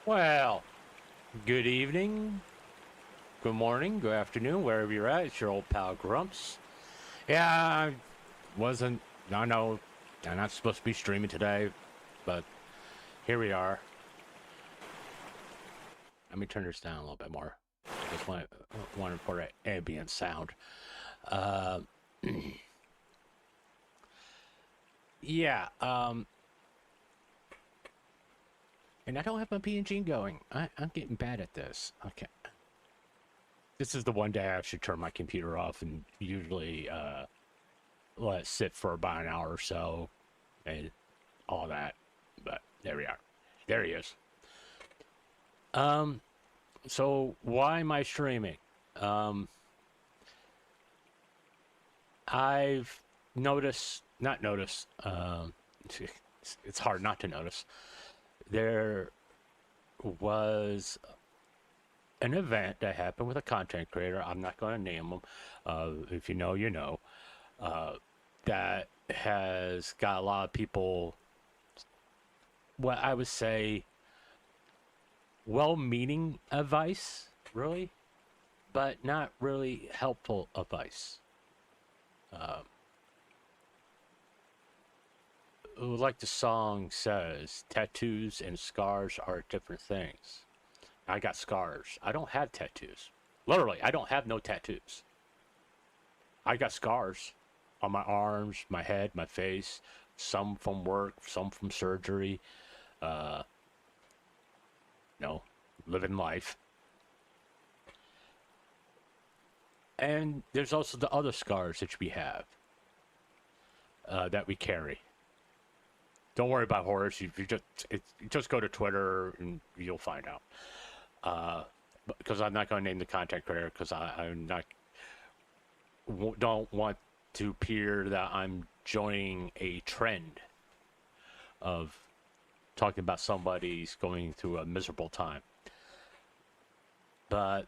Well, good evening, good morning, good afternoon, wherever you're at. It's your old pal Grumps. Yeah, I wasn't, I know I'm not supposed to be streaming today, but here we are. Let me turn this down a little bit more. I just want for an ambient sound. Uh, yeah, and I don't have my PNG going. I'm getting bad at this. Okay. This is the one day I should turn my computer off and usually let it sit for about an hour or so and all that. But there we are. There he is. Um, so why am I streaming? Um, I've not noticed. It's hard not to notice. There was an event that happened with a content creator. I'm not going to name them. If you know, you know. Uh, that has got a lot of people. What I would say well-meaning advice, really, but not really helpful advice. Uh, like the song says, tattoos and scars are different things. I got scars. I don't have tattoos. Literally, I don't have no tattoos. I got scars on my arms, my head, my face, some from work, some from surgery. Uh, no, living life. And there's also the other scars that we have that we carry. Don't worry about Horace. You just go to Twitter and you'll find out. Because I'm not going to name the content creator because I'm not don't want to appear that I'm joining a trend of talking about somebody's going through a miserable time. But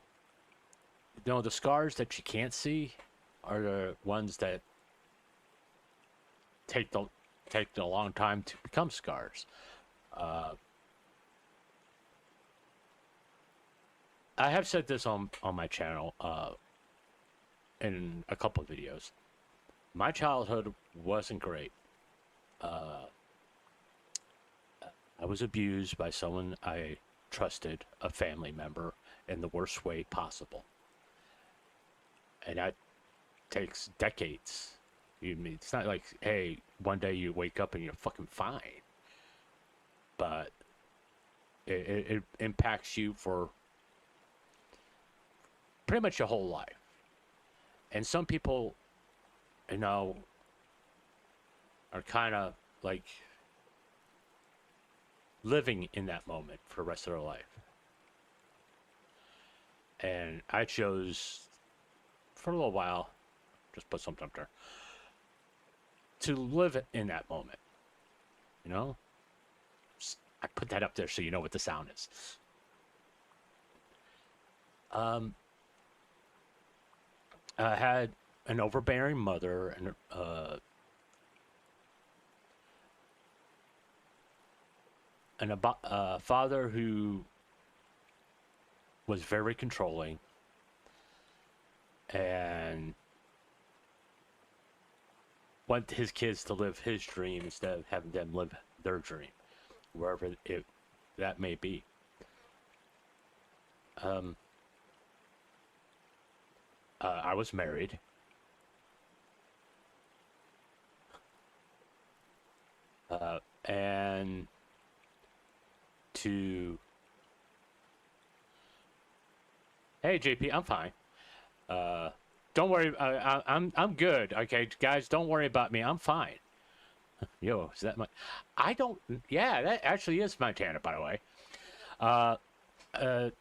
the scars that you can't see are the ones that take a long time to become scars. Uh, I have said this on my channel in a couple of videos. My childhood wasn't great. Uh, I was abused by someone I trusted, a family member, in the worst way possible, and that takes decades. It's not like, hey, one day you wake up and you're fucking fine, but it impacts you for pretty much your whole life. And some people, you know, are kind of like living in that moment for the rest of their life. And I chose, for a little while, just put something up there, to live in that moment. You know? I put that up there so you know what the sound is. I had an overbearing mother and a father who was very controlling and want his kids to live his dream instead of having them live their dream, wherever that may be. Um, I was married. And to hey JP, I'm fine. Don't worry. I'm good. Okay, guys, don't worry about me. I'm fine. Yo, is that my? I don't. Yeah, that actually is Montana, by the way.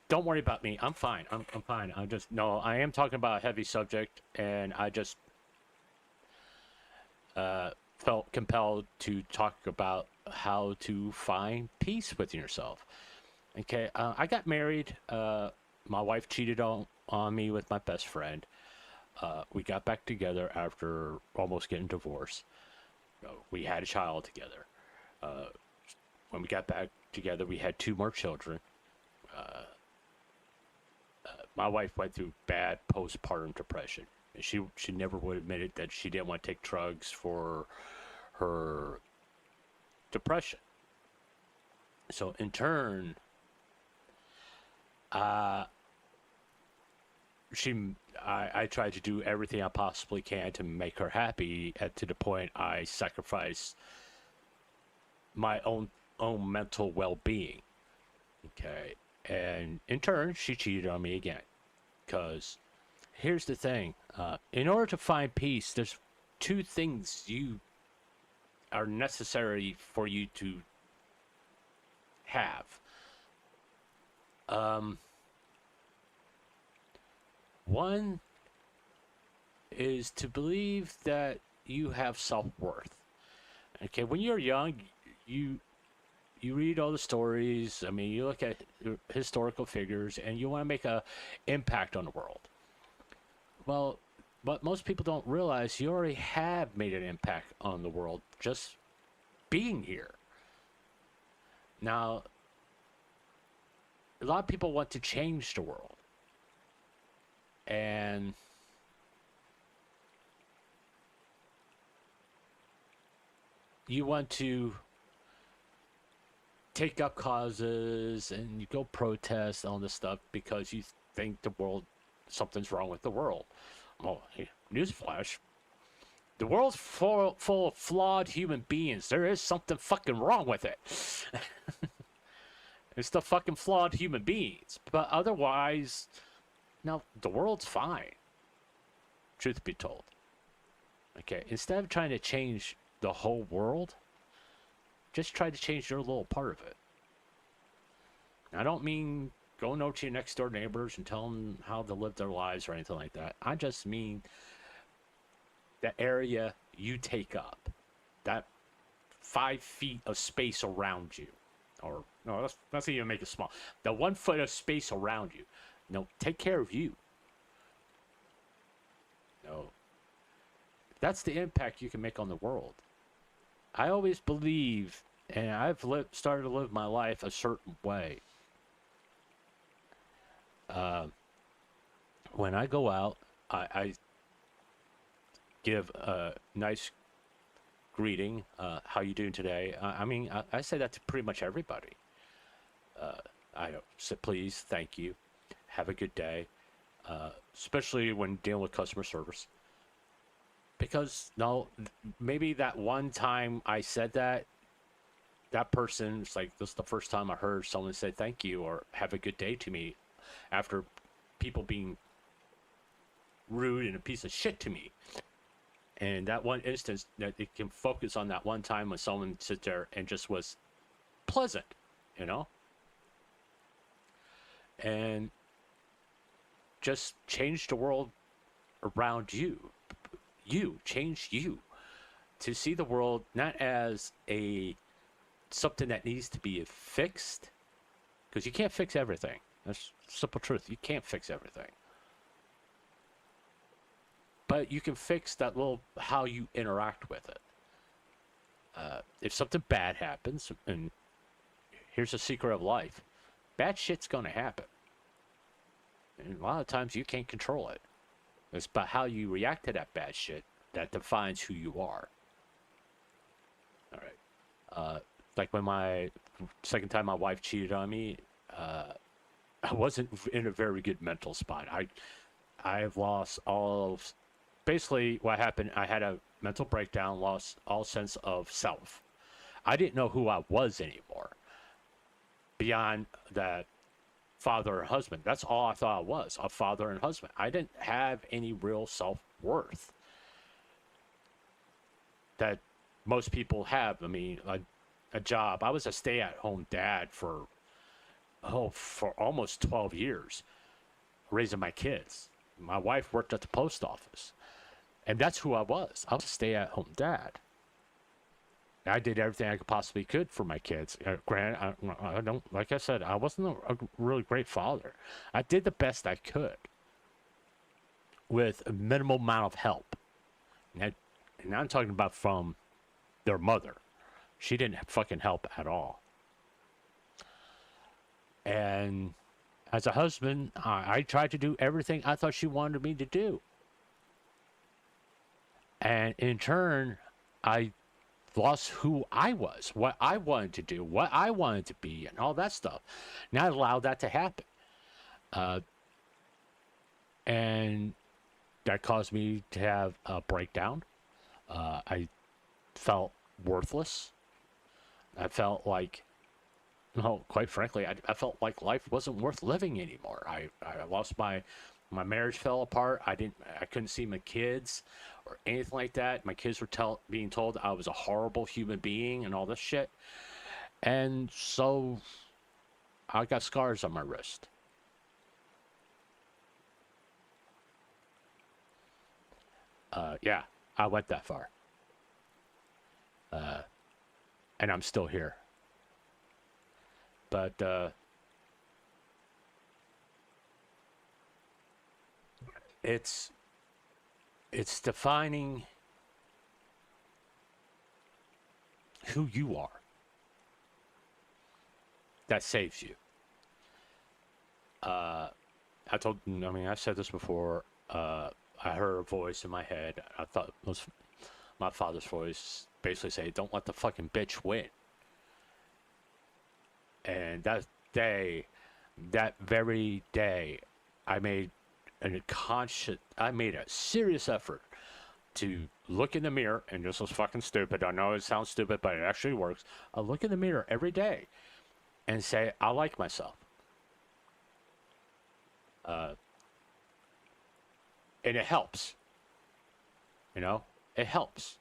Don't worry about me. I'm fine. I'm fine. I'm just no. I am talking about a heavy subject, and I just felt compelled to talk about how to find peace with yourself. Okay, I got married. My wife cheated on me with my best friend. We got back together after almost getting divorced. We had a child together. When we got back together, we had two more children. my wife went through bad postpartum depression. And she never would admit it that she didn't want to take drugs for her depression. So in turn, uh, I tried to do everything I possibly can to make her happy. To the point I sacrificed my own mental well-being. Okay, and in turn, she cheated on me again. Because here's the thing: in order to find peace, there's two things you are necessary for you to have. Um, One is to believe that you have self-worth. Okay, when you're young, you you read all the stories. I mean, you look at historical figures, and you want to make a impact on the world. Well, what most people don't realize, you already have made an impact on the world just being here. Now, a lot of people want to change the world, and you want to take up causes and you go protest all this stuff because you think the world, something's wrong with the world. Well, hey, newsflash: the world's full of flawed human beings. There is something fucking wrong with it. It's the fucking flawed human beings. But otherwise, no, the world's fine. Truth be told. Okay, instead of trying to change the whole world, just try to change your little part of it. I don't mean going over to your next door neighbors and tell them how to live their lives or anything like that. I just mean the area you take up, that 5 feet of space around you. Or, no, let's even make it small. The 1 foot of space around you. No, take care of you. No. That's the impact you can make on the world. I always believe, and I've started to live my life a certain way. When I go out, I give a nice greeting. How you doing today? I mean, I say that to pretty much everybody. I say please, thank you, have a good day, especially when dealing with customer service. Because no, maybe that one time I said that, that person, it's like, this is the first time I heard someone say thank you or have a good day to me after people being rude and a piece of shit to me. And that one instance, that it can focus on that one time when someone sit there and just was pleasant, you know? And just change the world around you. You change you to see the world not as a something that needs to be fixed, because you can't fix everything. That's simple truth. You can't fix everything, but you can fix that little how you interact with it. If something bad happens, and here's a secret of life: bad shit's gonna happen, and a lot of times you can't control it. It's about how you react to that bad shit that defines who you are. All right. Like when my second time my wife cheated on me, I wasn't in a very good mental spot. I've lost all of, basically what happened, I had a mental breakdown, lost all sense of self. I didn't know who I was anymore. Beyond that, father and husband. That's all I thought I was, a father and husband. I didn't have any real self-worth that most people have. I mean, a job. I was a stay-at-home dad for almost 12 years, raising my kids. My wife worked at the post office, and that's who I was. I was a stay-at-home dad. I did everything I possibly could for my kids. Granted, I don't, like I said, I wasn't a really great father. I did the best I could with a minimal amount of help. And I'm talking about from their mother. She didn't fucking help at all. And as a husband, I tried to do everything I thought she wanted me to do. And in turn, I lost who I was, what I wanted to do, what I wanted to be, and all that stuff. Not allow that to happen. And that caused me to have a breakdown. I felt worthless. I felt like, no, quite frankly, I felt like life wasn't worth living anymore. I lost my marriage fell apart. I couldn't see my kids or anything like that. My kids were being told I was a horrible human being and all this shit. And so I got scars on my wrist. Yeah, I went that far. And I'm still here. But it's defining who you are that saves you. I said this before. I heard a voice in my head. I thought it was my father's voice, basically say, "Don't let the fucking bitch win." And that very day, I made a serious effort to look in the mirror, and this was fucking stupid. I know it sounds stupid, but it actually works. I look in the mirror every day and say, I like myself. And it helps. It helps.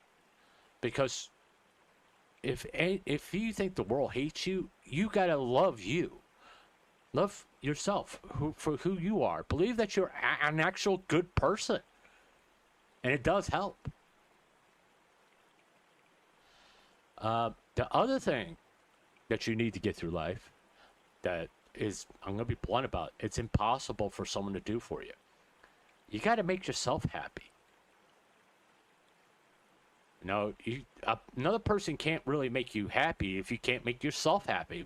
Because if you think the world hates you, you gotta love you. Love yourself for who you are. Believe that you're an actual good person. And it does help. The other thing that you need to get through life that is, I'm going to be blunt about, it's impossible for someone to do for you. You got to make yourself happy. Another person can't really make you happy if you can't make yourself happy.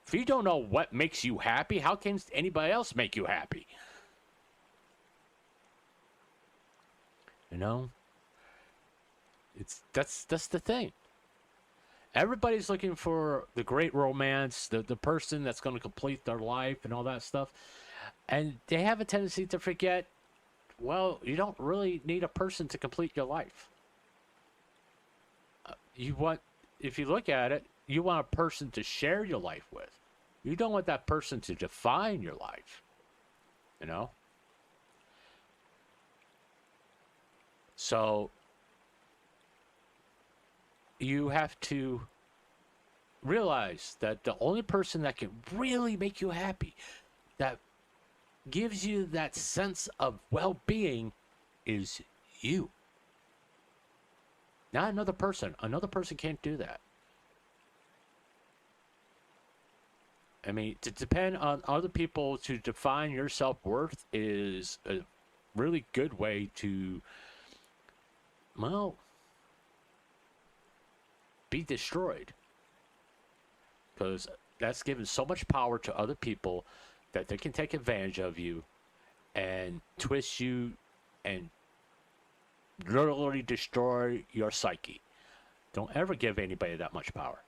If you don't know what makes you happy, how can anybody else make you happy? That's the thing. Everybody's looking for the great romance, the person that's going to complete their life and all that stuff. And they have a tendency to forget, well, you don't really need a person to complete your life. If you look at it, you want a person to share your life with. You don't want that person to define your life. So you have to realize that the only person that can really make you happy, that gives you that sense of well-being, is you. Not another person. Another person can't do that. I mean, to depend on other people to define your self-worth is a really good way to, well, be destroyed. Because that's given so much power to other people that they can take advantage of you and twist you and literally destroy your psyche. Don't ever give anybody that much power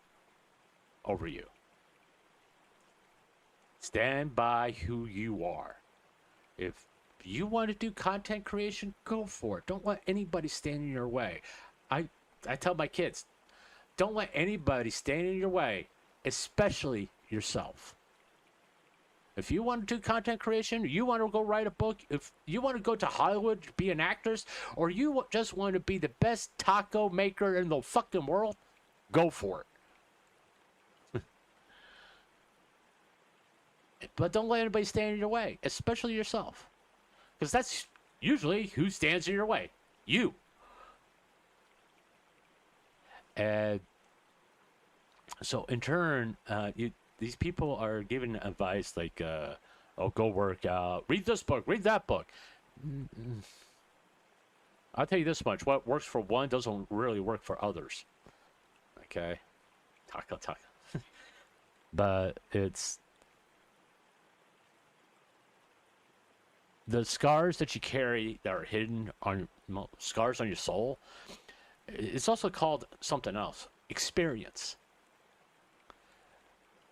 over you. Stand by who you are. If you want to do content creation, go for it. Don't let anybody stand in your way. I tell my kids, don't let anybody stand in your way, especially yourself. If you want to do content creation, you want to go write a book, if you want to go to Hollywood to be an actress, or you just want to be the best taco maker in the fucking world, go for it. But don't let anybody stand in your way, especially yourself. Because that's usually who stands in your way. You. And so in turn, these people are giving advice like, go work out, read this book, read that book. I'll tell you this much, what works for one doesn't really work for others. Okay? Taco. But it's the scars that you carry that are hidden on scars on your soul, it's also called something else, experience.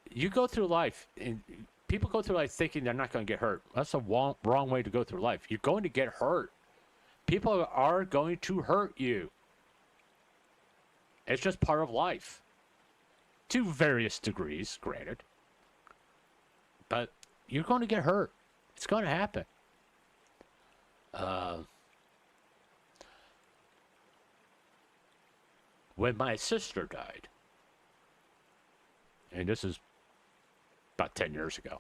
You go through life, and people go through life thinking they're not going to get hurt. That's a wrong way to go through life. You're going to get hurt. People are going to hurt you. It's just part of life. To various degrees, granted. But you're going to get hurt. It's going to happen. When my sister died, and this is about 10 years ago,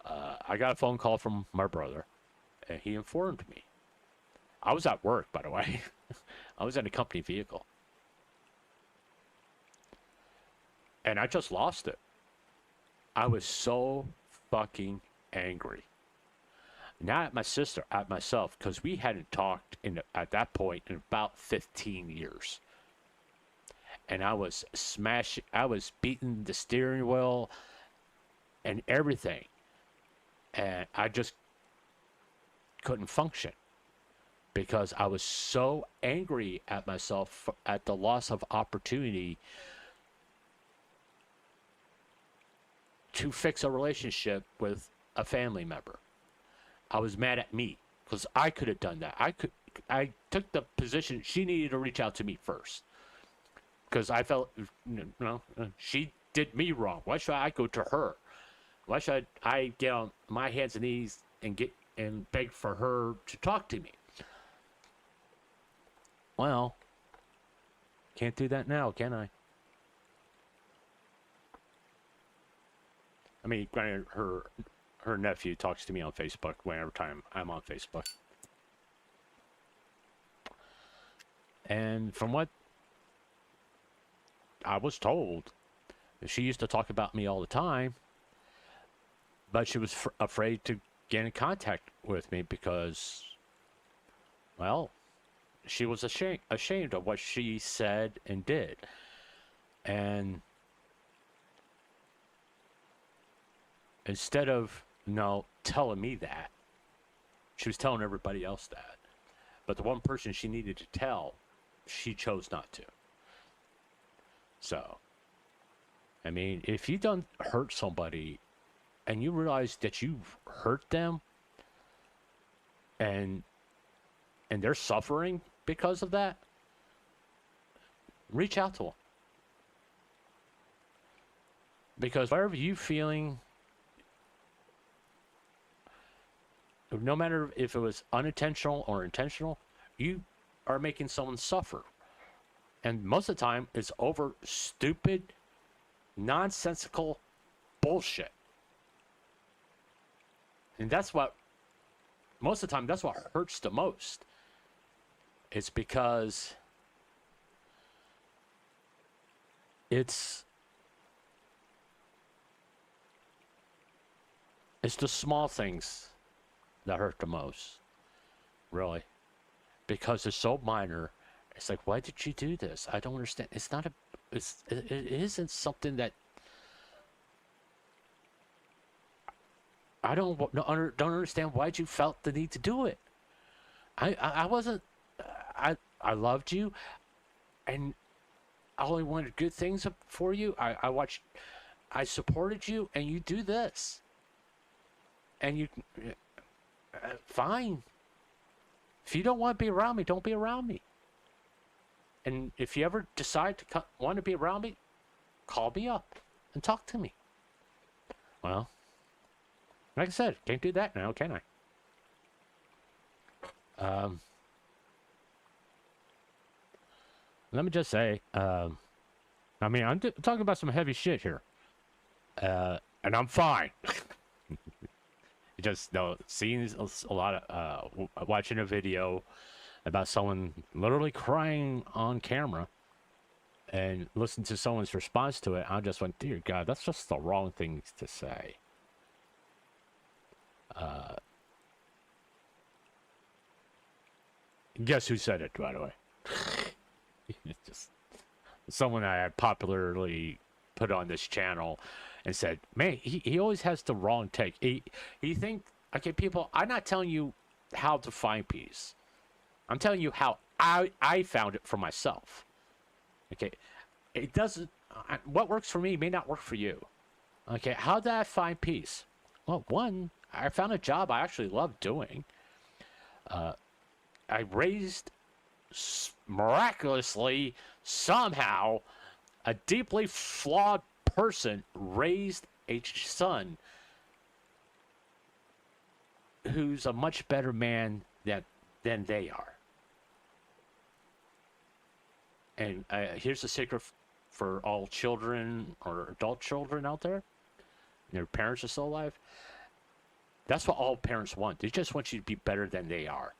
I got a phone call from my brother, and he informed me. I was at work, by the way. I was in a company vehicle. And I just lost it. I was so fucking angry. Not at my sister, at myself, because we hadn't talked at that point in about 15 years. And I was beating the steering wheel and everything. And I just couldn't function because I was so angry at myself at the loss of opportunity to fix a relationship with a family member. I was mad at me because I could have done that. I took the position she needed to reach out to me first because I felt, she did me wrong. Why should I go to her? Why should I get on my hands and knees and beg for her to talk to me? Well, can't do that now, can I? I mean, granted, her nephew talks to me on Facebook whenever time I'm on Facebook. And from what I was told, she used to talk about me all the time, but she was afraid to get in contact with me because, well, she was ashamed of what she said and did. And instead of, telling me that, she was telling everybody else that. But the one person she needed to tell, she chose not to. So, I mean, if you don't hurt somebody and you realize that you've hurt them and they're suffering because of that, reach out to them. Because whatever you feeling, no matter if it was unintentional or intentional, you are making someone suffer. And most of the time, it's over stupid, nonsensical bullshit. And that's what, most of the time, that's what hurts the most. It's because it's the small things that hurt the most, really, because it's so minor. It's like, why did you do this? I don't understand. It's not it isn't something that I don't understand why you felt the need to do it. I wasn't, I loved you, and I only wanted good things for you. I supported you, and you do this, and you. Fine. If you don't want to be around me, don't be around me. And if you ever decide to want to be around me, call me up and talk to me. Well, like I said, can't do that now, can I? Let me just say, I mean, I'm talking about some heavy shit here. And I'm fine. Just seeing a lot of watching a video about someone literally crying on camera and listen to someone's response to it, I just went, dear God, that's just the wrong thing to say. Guess who said it, by the way? It's just someone I had popularly put on this channel and said, man, he always has the wrong take. He thinks Okay, people, I'm not telling you how to find peace. I'm telling you how I found it for myself. Okay, it doesn't. What works for me may not work for you. Okay, how did I find peace? Well, one, I found a job I actually love doing. I raised miraculously, somehow, a deeply flawed person raised a son who's a much better man than they are. And here's the secret for all children or adult children out there. Their parents are still alive. That's what all parents want. They just want you to be better than they are.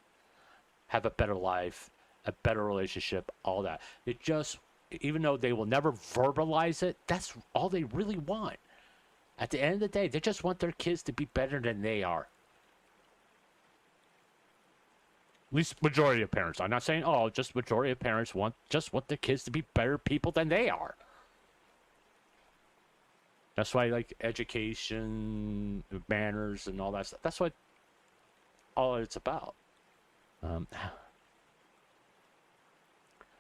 Have a better life, a better relationship, all that. It just, even though they will never verbalize it, that's all they really want. At the end of the day, they just want their kids to be better than they are. At least majority of parents. I'm not saying all, just majority of parents want their kids to be better people than they are. That's why, like, education, manners, and all that stuff. That's what all it's about.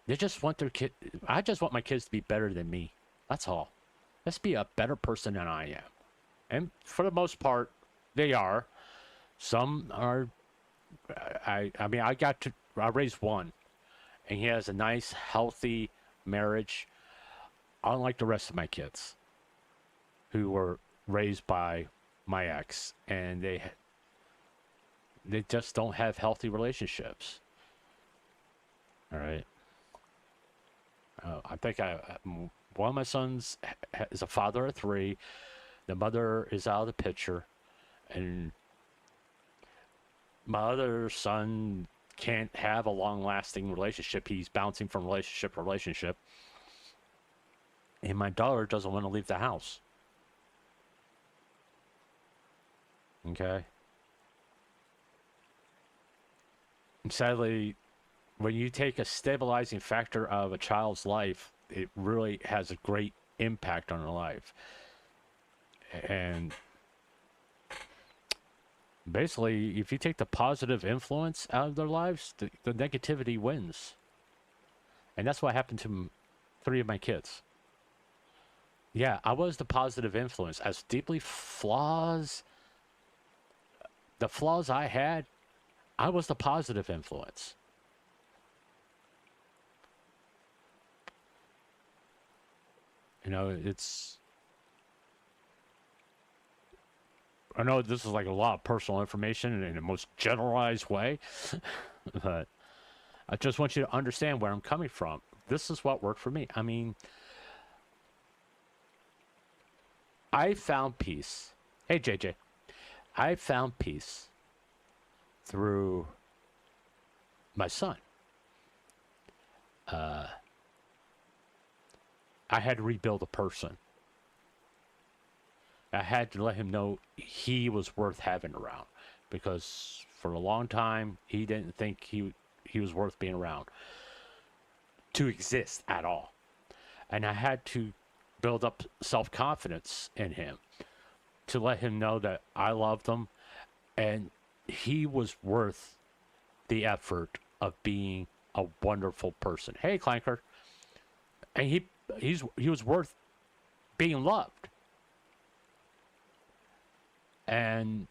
They just want their kid. I just want my kids to be better than me. That's all. Let's be a better person than I am. And for the most part, they are. Some are. I mean, I raised one, and he has a nice, healthy marriage, unlike the rest of my kids, who were raised by my ex, and they just don't have healthy relationships. All right. I think one of my sons is a father of three. The mother is out of the picture, and my other son can't have a long-lasting relationship. He's bouncing from relationship to relationship. And my daughter doesn't want to leave the house. Okay? And sadly, when you take a stabilizing factor of a child's life, it really has a great impact on their life. And basically, if you take the positive influence out of their lives, the negativity wins. And that's what happened to three of my kids. Yeah, I was the positive influence. As deeply the flaws I had, I was the positive influence. You know, I know this is like a lot of personal information in the most generalized way, but I just want you to understand where I'm coming from. This is what worked for me. I mean, I found peace. Hey, JJ. I found peace through my son. I had to rebuild a person. I had to let him know he was worth having around, because for a long time he didn't think he was worth being around to exist at all. And I had to build up self-confidence in him to let him know that I loved him and he was worth the effort of being a wonderful person. Hey, Clanker. And he was worth being loved. And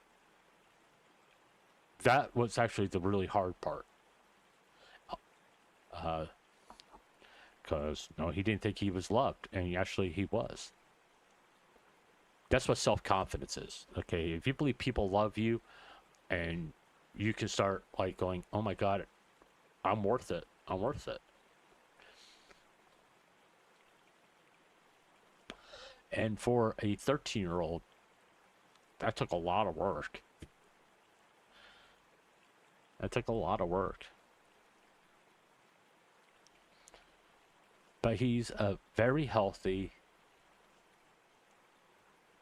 that was actually the really hard part. Because, no, he didn't think he was loved, and he was. That's what self-confidence is. Okay, if you believe people love you, and you can start, like, going, oh my God, I'm worth it. I'm worth it. And for a 13-year-old, that took a lot of work. That took a lot of work. But he's a very healthy,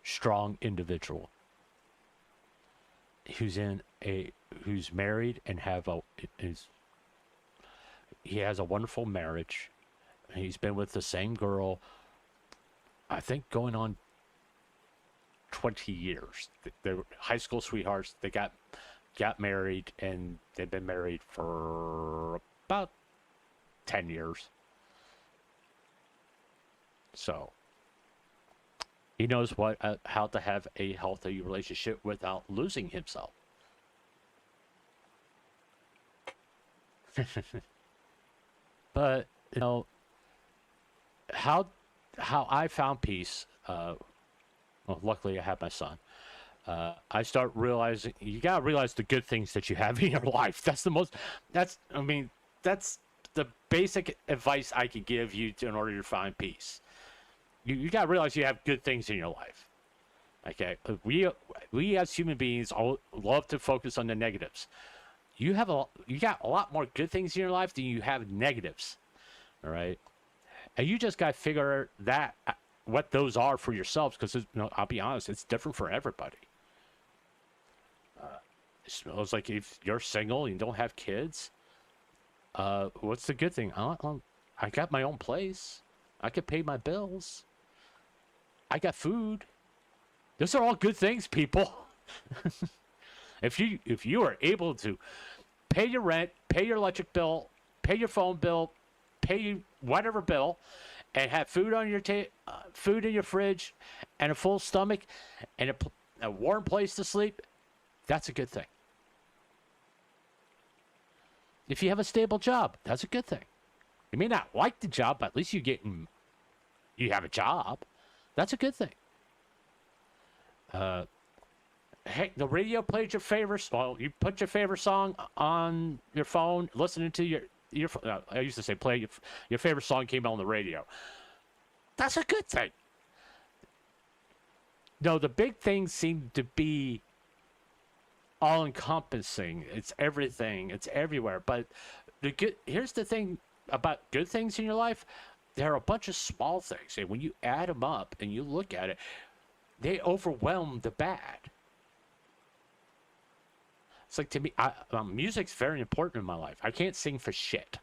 strong individual who's married and he has a wonderful marriage. He's been with the same girl, I think, going on 20 years. They're high school sweethearts. They got married, and they've been married for about 10 years. So he knows how to have a healthy relationship without losing himself. But how I found peace. Well, luckily I have my son. I start realizing you gotta realize the good things that you have in your life. That's the basic advice I could give you in order to find peace. You gotta realize you have good things in your life. Okay, we as human beings all love to focus on the negatives. You got a lot more good things in your life than you have negatives. All right, and you just gotta figure that what those are for yourselves, because I'll be honest, it's different for everybody. It's like if you're single and you don't have kids, what's the good thing? I got my own place. I can pay my bills. I got food. Those are all good things, people. If you are able to pay your rent, pay your electric bill, pay your phone bill, pay whatever bill, and have food on your food in your fridge, and a full stomach, and a warm place to sleep, that's a good thing. If you have a stable job, that's a good thing. You may not like the job, but at least you have a job. That's a good thing. Hey, the radio plays your favorite. Well, you put your favorite song on your phone, listening to your I used to say play your favorite song came on the radio. That's a good thing. No, the big things seem to be all-encompassing. It's everything. It's everywhere. But here's the thing about good things in your life. There are a bunch of small things, and when you add them up and you look at it, they overwhelm the bad. It's like, to me, music's very important in my life. I can't sing for shit.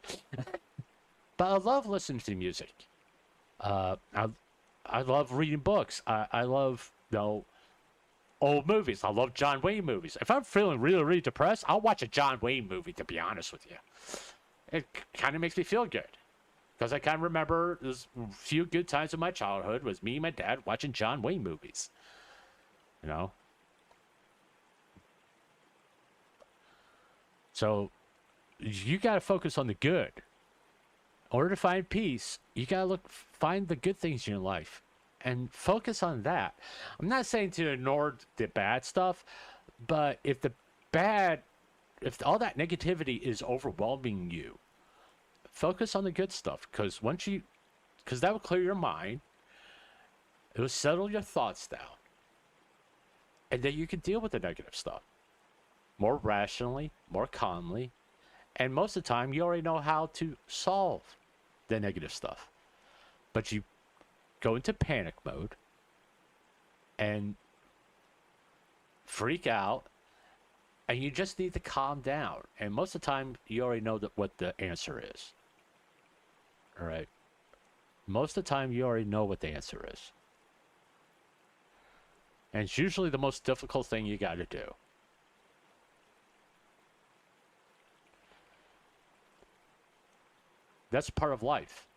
But I love listening to music. I love reading books. I love, old movies. I love John Wayne movies. If I'm feeling really, really depressed, I'll watch a John Wayne movie, to be honest with you. It kind of makes me feel good. Because I kind of remember there's a few good times in my childhood was me and my dad watching John Wayne movies. So you got to focus on the good. In order to find peace, you got to find the good things in your life and focus on that. I'm not saying to ignore the bad stuff, but if all that negativity is overwhelming you, focus on the good stuff, because that will clear your mind. It will settle your thoughts down, and then you can deal with the negative stuff more rationally, more calmly, and most of the time you already know how to solve the negative stuff. But you go into panic mode and freak out, and you just need to calm down. And most of the time you already know what the answer is. All right. Most of the time, you already know what the answer is. And it's usually the most difficult thing you got to do. That's part of life.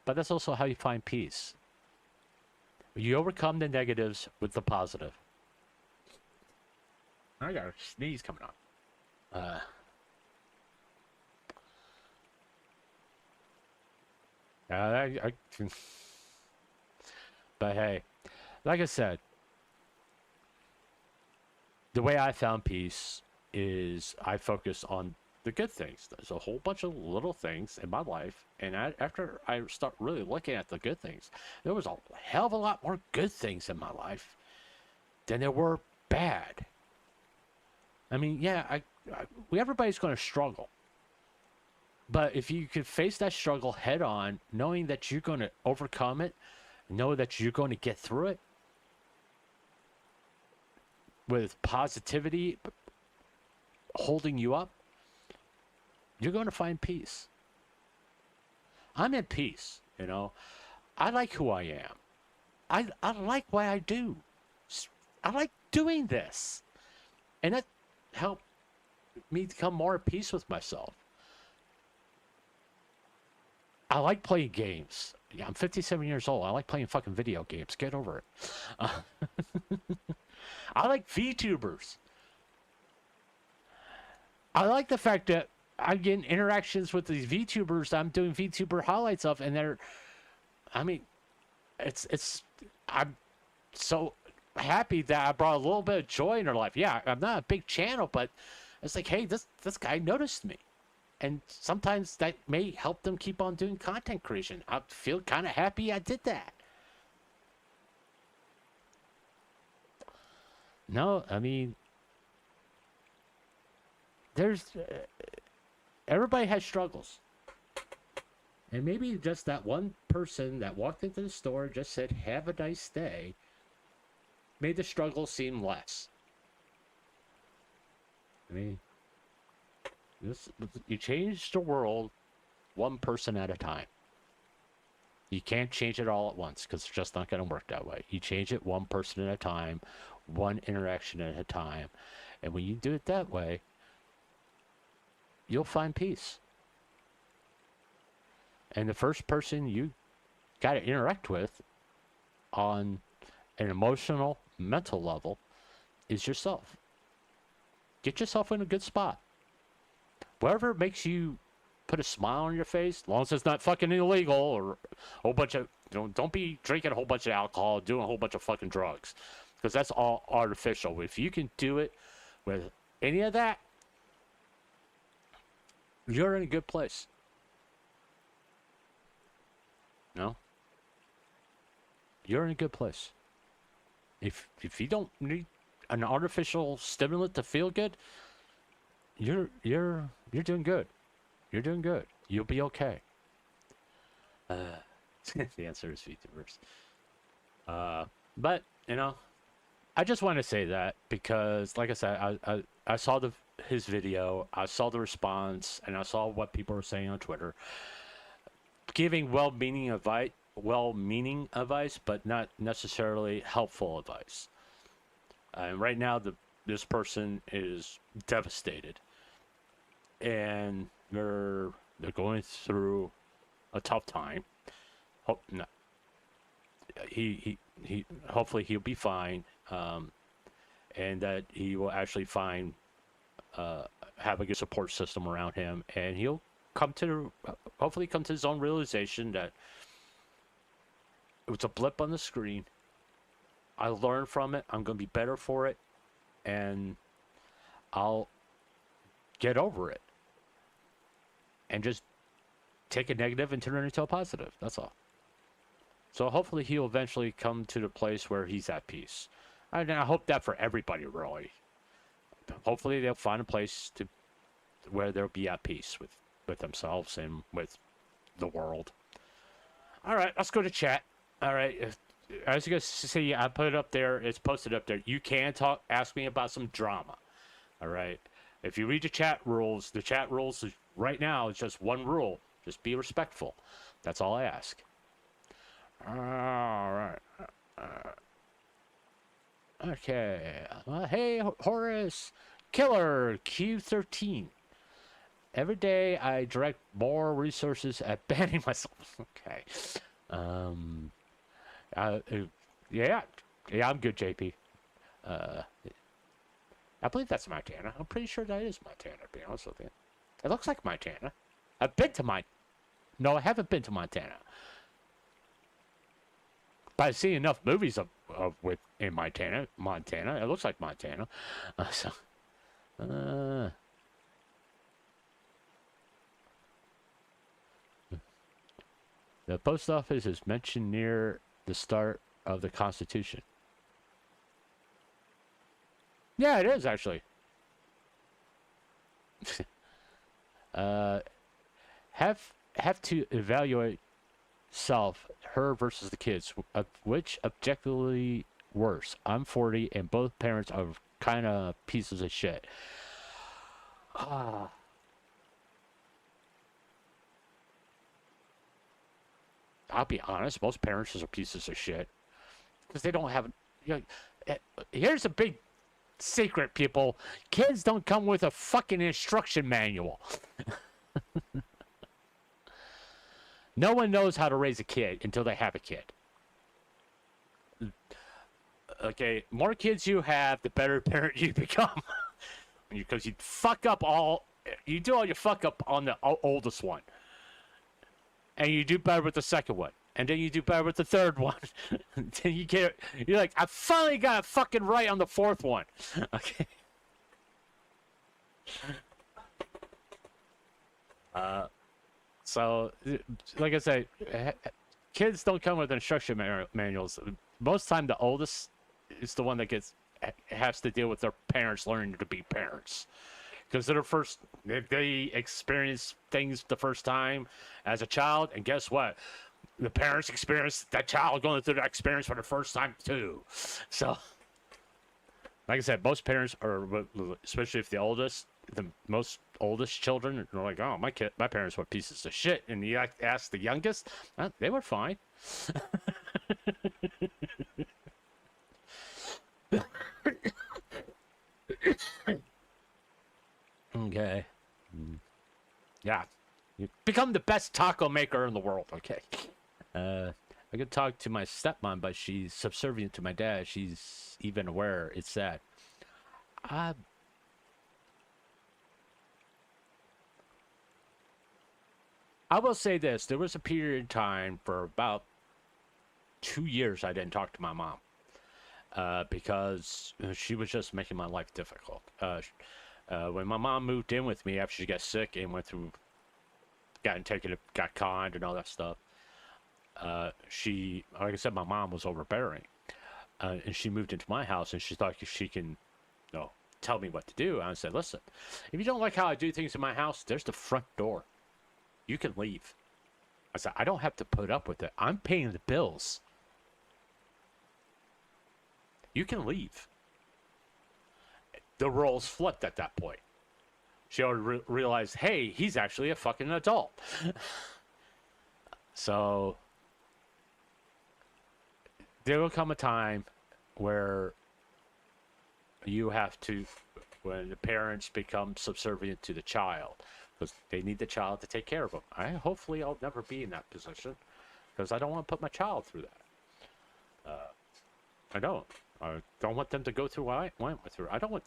But that's also how you find peace. You overcome the negatives with the positive. I got a sneeze coming on. But hey, like I said, the way I found peace is I focus on the good things. There's a whole bunch of little things in my life, and after I start really looking at the good things, there was a hell of a lot more good things in my life than there were bad. I mean, yeah, everybody's going to struggle. But if you could face that struggle head on, knowing that you're going to overcome it, know that you're going to get through it with positivity holding you up, you're going to find peace. I'm at peace, I like who I am. I like what I do. It's I like doing this. And that helped me become more at peace with myself. I like playing games. Yeah, I'm 57 years old. I like playing fucking video games. Get over it. Uh, I like VTubers. I like the fact that I'm getting interactions with these VTubers that I'm doing VTuber highlights of, and I mean, I'm so happy that I brought a little bit of joy in their life. Yeah, I'm not a big channel, but it's like, hey, this guy noticed me. And sometimes that may help them keep on doing content creation. I feel kind of happy I did that. No, I mean, there's everybody has struggles. And maybe just that one person that walked into the store just said, have a nice day, made the struggle seem less. I mean, you change the world one person at a time. You can't change it all at once because it's just not going to work that way. You change it one person at a time, one interaction at a time. And when you do it that way, you'll find peace. And the first person you got to interact with on an emotional, mental level is yourself. Get yourself in a good spot. Whatever makes you put a smile on your face, as long as it's not fucking illegal or a whole bunch of, don't be drinking a whole bunch of alcohol, doing a whole bunch of fucking drugs, because that's all artificial. If you can do it with any of that, you're in a good place. No? You're in a good place. If you don't need an artificial stimulant to feel good, you're doing good. You're doing good. You'll be okay. The answer is VTubers. But I just want to say that because, like I said, I saw his video, I saw the response, and I saw what people were saying on Twitter, giving well-meaning advice, but not necessarily helpful advice. And right now, this person is devastated, and they're going through a tough time. Hopefully he'll be fine, and that he will actually have a good support system around him, and he'll hopefully come to his own realization that it was a blip on the screen. I learned from it. I'm going to be better for it, and I'll get over it and just take a negative and turn it into a positive. That's all. So hopefully he'll eventually come to the place where he's at peace. And I hope that for everybody, really. Hopefully they'll find a place where they'll be at peace with themselves and with the world. All right, let's go to chat. All right, as you guys see, I put it up there. It's posted up there. You can ask me about some drama. All right. If you read the chat rules is, right now, it's just one rule. Just be respectful. That's all I ask. All right. Okay. Hey, Horace. Killer Q13. Every day I direct more resources at banning myself. Okay. Yeah, I'm good, JP. I believe that's Montana. I'm pretty sure that is Montana, to be honest with you. It looks like Montana. I've been to No, I haven't been to Montana. But I've seen enough movies in Montana. It looks like Montana. The post office is mentioned near the start of the Constitution. Yeah, it is actually. Have to evaluate self, her versus the kids, which objectively worse. I'm 40 and both parents are kind of pieces of shit. I'll be honest, most parents are pieces of shit because they don't have, Here's a big secret, people. Kids don't come with a fucking instruction manual. No one knows how to raise a kid until they have a kid. Okay, more kids you have, the better parent you become. Because you do all your fuck up on the oldest one. And you do better with the second one. And then you do better with the third one. Then you're like, I finally got it fucking right on the fourth one. Okay. So, like I say, kids don't come with instruction manuals. Most time, the oldest is the one that has to deal with their parents learning to be parents. Because they experience things the first time as a child, and guess what? The parents experience that child going through that experience for the first time too. So, like I said, most parents are, especially if the most oldest children are like, oh, my parents were pieces of shit, and you ask the youngest, they were fine. Okay. Yeah. You become the best taco maker in the world, okay? I could talk to my stepmom, but she's subservient to my dad. She's even aware it's that. I will say this. There was a period of time for about 2 years I didn't talk to my mom. Because she was just making my life difficult. When my mom moved in with me after she got sick and got conned and all that stuff, like I said, my mom was overbearing. And she moved into my house and she thought she can, tell me what to do. And I said, listen, if you don't like how I do things in my house, there's the front door. You can leave. I said, I don't have to put up with it. I'm paying the bills. You can leave. The roles flipped at that point. She already realized, hey, he's actually a fucking adult. So, there will come a time where when the parents become subservient to the child, because they need the child to take care of them. Hopefully I'll never be in that position, because I don't want to put my child through that. I don't want them to go through what I went through. I don't want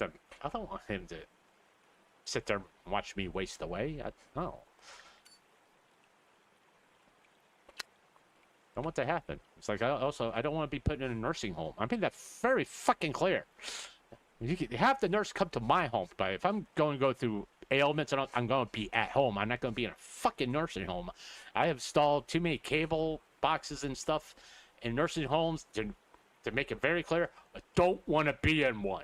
him to sit there and watch me waste away. No. I don't want that to happen. It's like, I don't want to be put in a nursing home. I made that very fucking clear. You can have the nurse come to my home, but if I'm going to go through ailments, I'm going to be at home. I'm not going to be in a fucking nursing home. I have installed too many cable boxes and stuff in nursing homes to make it very clear, I don't want to be in one.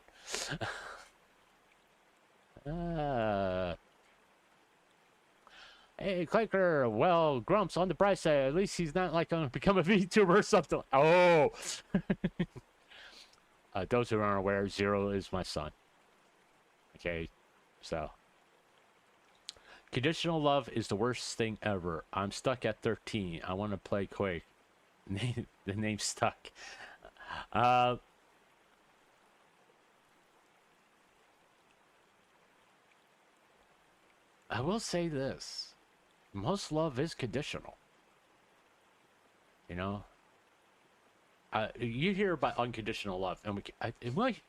Hey, Claker, well, Grumps, on the bright side, at least he's not like going to become a VTuber or something. Oh! Those who aren't aware, Zero is my son. Okay, so. Conditional love is the worst thing ever. I'm stuck at 13. I want to play Quake. The name's stuck. I will say this. Most love is conditional. You know? You hear about unconditional love. And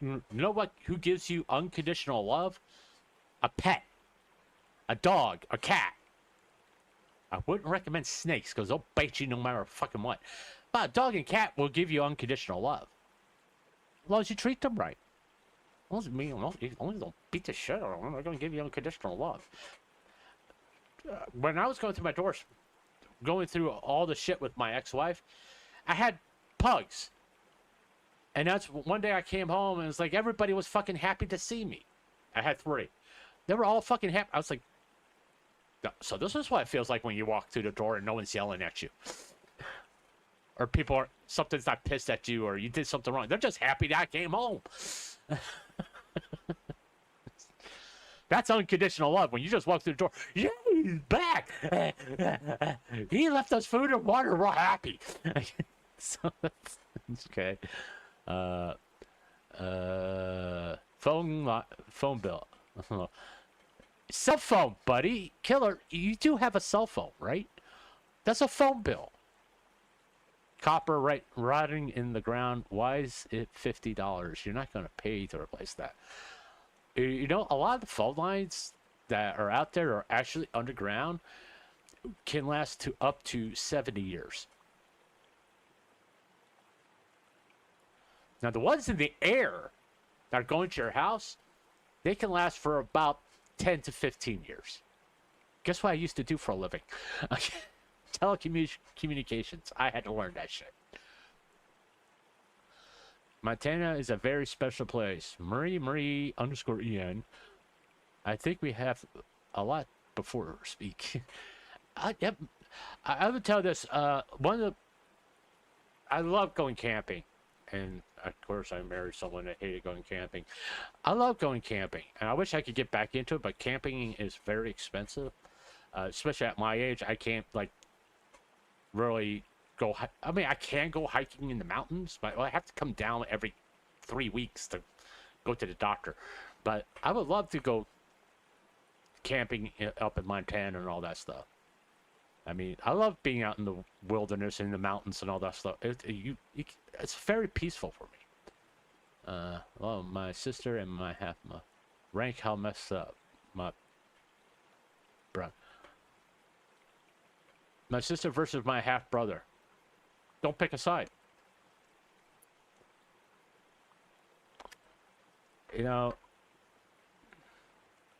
you know what? Who gives you unconditional love? A pet. A dog. A cat. I wouldn't recommend snakes because they'll bite you no matter fucking what. But a dog and cat will give you unconditional love. As long as you treat them right. As long as you don't beat the shit out of them, they're going to give you unconditional love. When I was going through my divorce, going through all the shit with my ex-wife, I had pugs. And that's one day I came home and it's like everybody was fucking happy to see me. I had 3. They were all fucking happy. I was like, so this is what it feels like when you walk through the door and no one's yelling at you. Or something's not pissed at you or you did something wrong. They're just happy that I came home. That's unconditional love. When you just walk through the door, yeah, he's back. He left us food and water. We're happy. So that's okay. Phone bill. Cell phone, buddy. Killer, you do have a cell phone, right? That's a phone bill. Copper rotting in the ground. Why is it $50? You're not going to pay to replace that. You know, a lot of the phone lines that are out there are actually underground, can last to up to 70 years. Now, the ones in the air that are going to your house, they can last for about 10 to 15 years. Guess what I used to do for a living? Telecommunications. I had to learn that shit. Montana is a very special place. Marie_en. I think we have a lot before speak. Yep. I would tell this. I love going camping. And of course, I married someone that hated going camping. I love going camping, and I wish I could get back into it, but camping is very expensive, especially at my age. I can't like really go. I mean, I can go hiking in the mountains, but I have to come down every 3 weeks to go to the doctor. But I would love to go camping up in Montana and all that stuff. I mean, I love being out in the wilderness and the mountains and all that stuff. It's very peaceful for me. Well, my sister and my half my rank how messed up my bro. My sister versus my half brother. Don't pick a side. You know,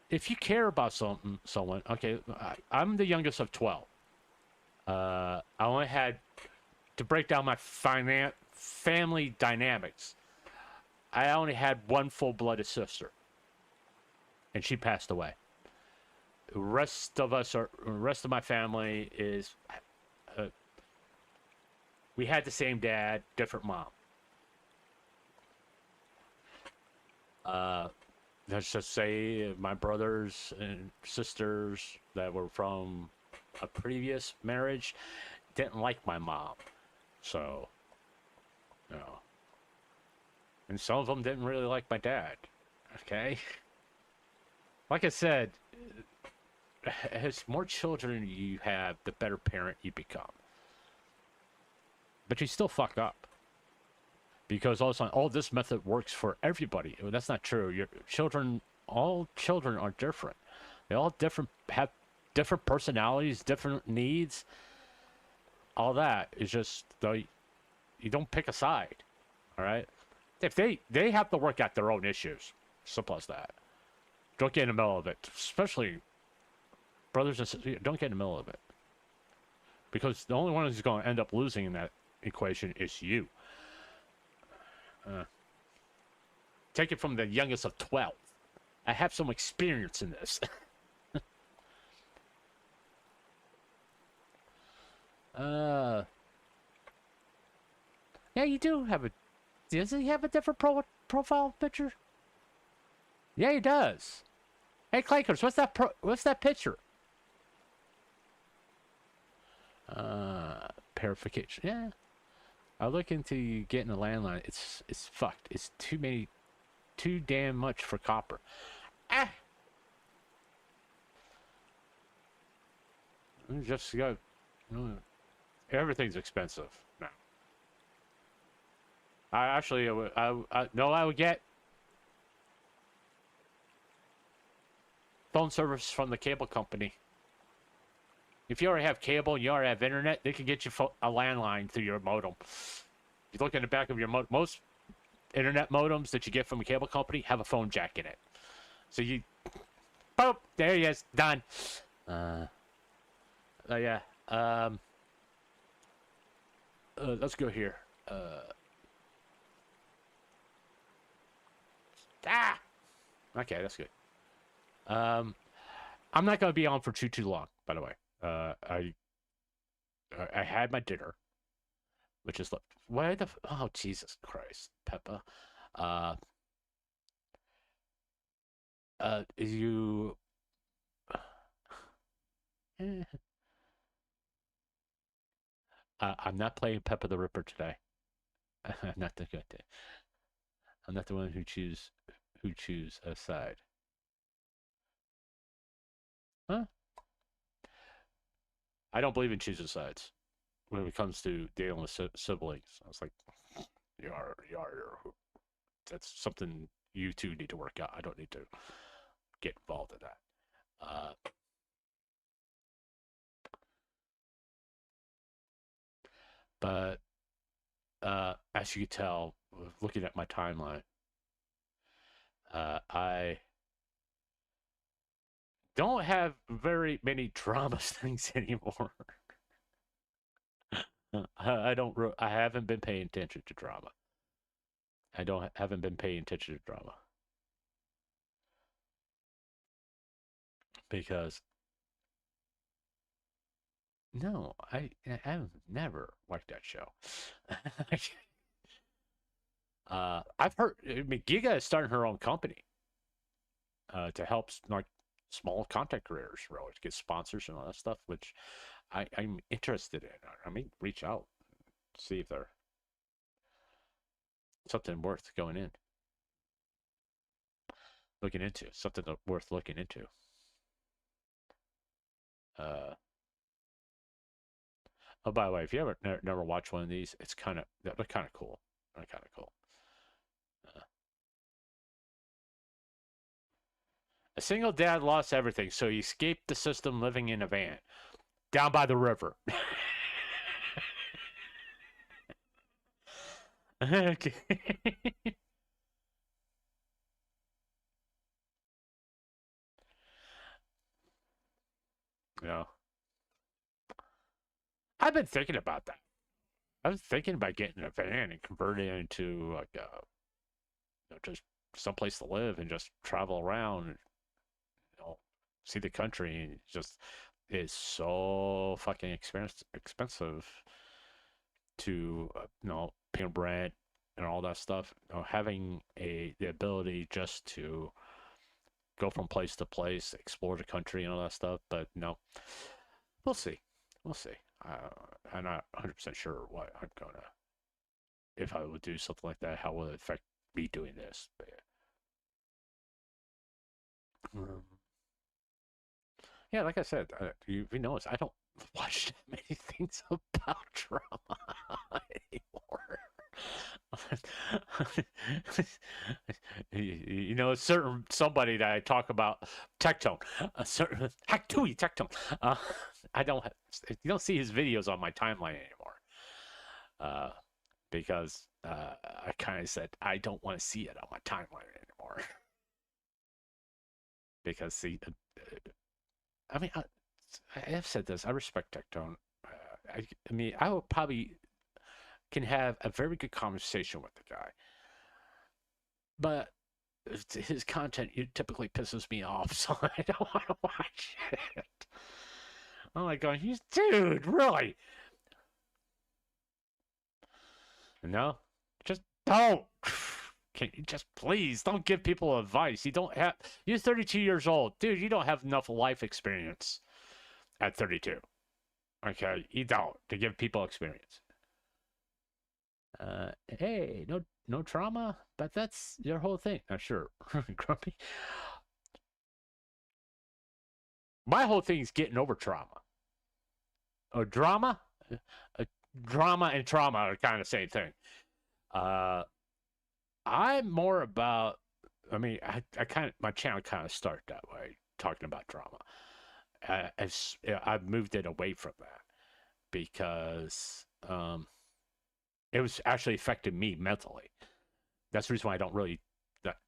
if you care about someone, okay, I'm the youngest of 12. I only had to break down my family dynamics. I only had one full-blooded sister, and she passed away. The rest of my family is, we had the same dad, different mom. Let's just say my brothers and sisters that were from a previous marriage didn't like my mom, so, you know, and some of them didn't really like my dad. Okay, like I said, as more children you have, the better parent you become, but you still fuck up because all of a sudden, oh, this method works for everybody. Well, that's not true. All children are different. They all have different personalities, different needs. All that is just you don't pick a side. All right, if they have to work out their own issues, simple as that. Don't get in the middle of it, especially brothers and sisters. Don't get in the middle of it, because the only one who's going to end up losing in that equation is you. Take it from the youngest of 12. I have some experience in this. Yeah, you do have a. Does he have a different profile picture? Yeah, he does. Hey, Clankers, what's that picture? Purification. Yeah. I look into getting a landline. It's fucked. It's too damn much for copper. Ah. Just go. Everything's expensive now. I would get phone service from the cable company. If you already have cable and you already have internet, they can get you a landline through your modem. If you look in the back of your most internet modems that you get from a cable company have a phone jack in it. So you, boop, there he is, done. Yeah. Let's go here. Okay, that's good. I'm not gonna be on for too long, by the way. I had my dinner, which is why the oh Jesus Christ, Peppa. You. I'm not playing Peppa the Ripper today. I'm not that good. I'm not the one who choose a side. Huh? I don't believe in choosing sides when it comes to dealing with siblings. I was like, that's something you two need to work out. I don't need to get involved in that. But as you can tell, looking at my timeline, I don't have very many drama things anymore. I don't. I haven't been paying attention to drama. Haven't been paying attention to drama because no, I've never liked that show. I've heard. I mean, Giga is starting her own company to help like small content creators, really, to get sponsors and all that stuff, which I'm interested in. I mean, reach out, see if they're something worth going in, looking into, something worth looking into. Oh, by the way, if you ever never watched one of these, they're kind of cool. They're kind of cool. A single dad lost everything, so he escaped the system living in a van down by the river. Okay. Yeah. I've been thinking about that. I was thinking about getting a van and converting it into like just someplace to live and just travel around and see the country. And just it's so fucking expensive to paying rent and all that stuff. Having the ability just to go from place to place, explore the country and all that stuff. But no, we'll see. We'll see. I'm not 100% sure what I'm gonna, if I would do something like that, how will it affect me doing this? But, yeah, like I said, you notice I don't watch that many things about drama anymore. Somebody that I talk about Tectone, a certain Hacktui Tectone. You don't see his videos on my timeline anymore, because I kind of said I don't want to see it on my timeline anymore. Because see, I mean, I have said this. I respect Tectone. I mean, I would probably can have a very good conversation with the guy, but his content typically pisses me off, so I don't want to watch it. I'm like going, dude, really? No, just don't. Can you just please don't give people advice? You're 32 years old, dude. You don't have enough life experience at 32. Okay, you don't to give people experience. Hey, no trauma, but that's your whole thing. Not sure, Grumpy. My whole thing is getting over trauma. Or drama, drama and trauma are kind of the same thing. I'm more about. I mean, I kind of my channel kind of started that way, talking about drama. I've moved it away from that because it was actually affecting me mentally. That's the reason why I don't really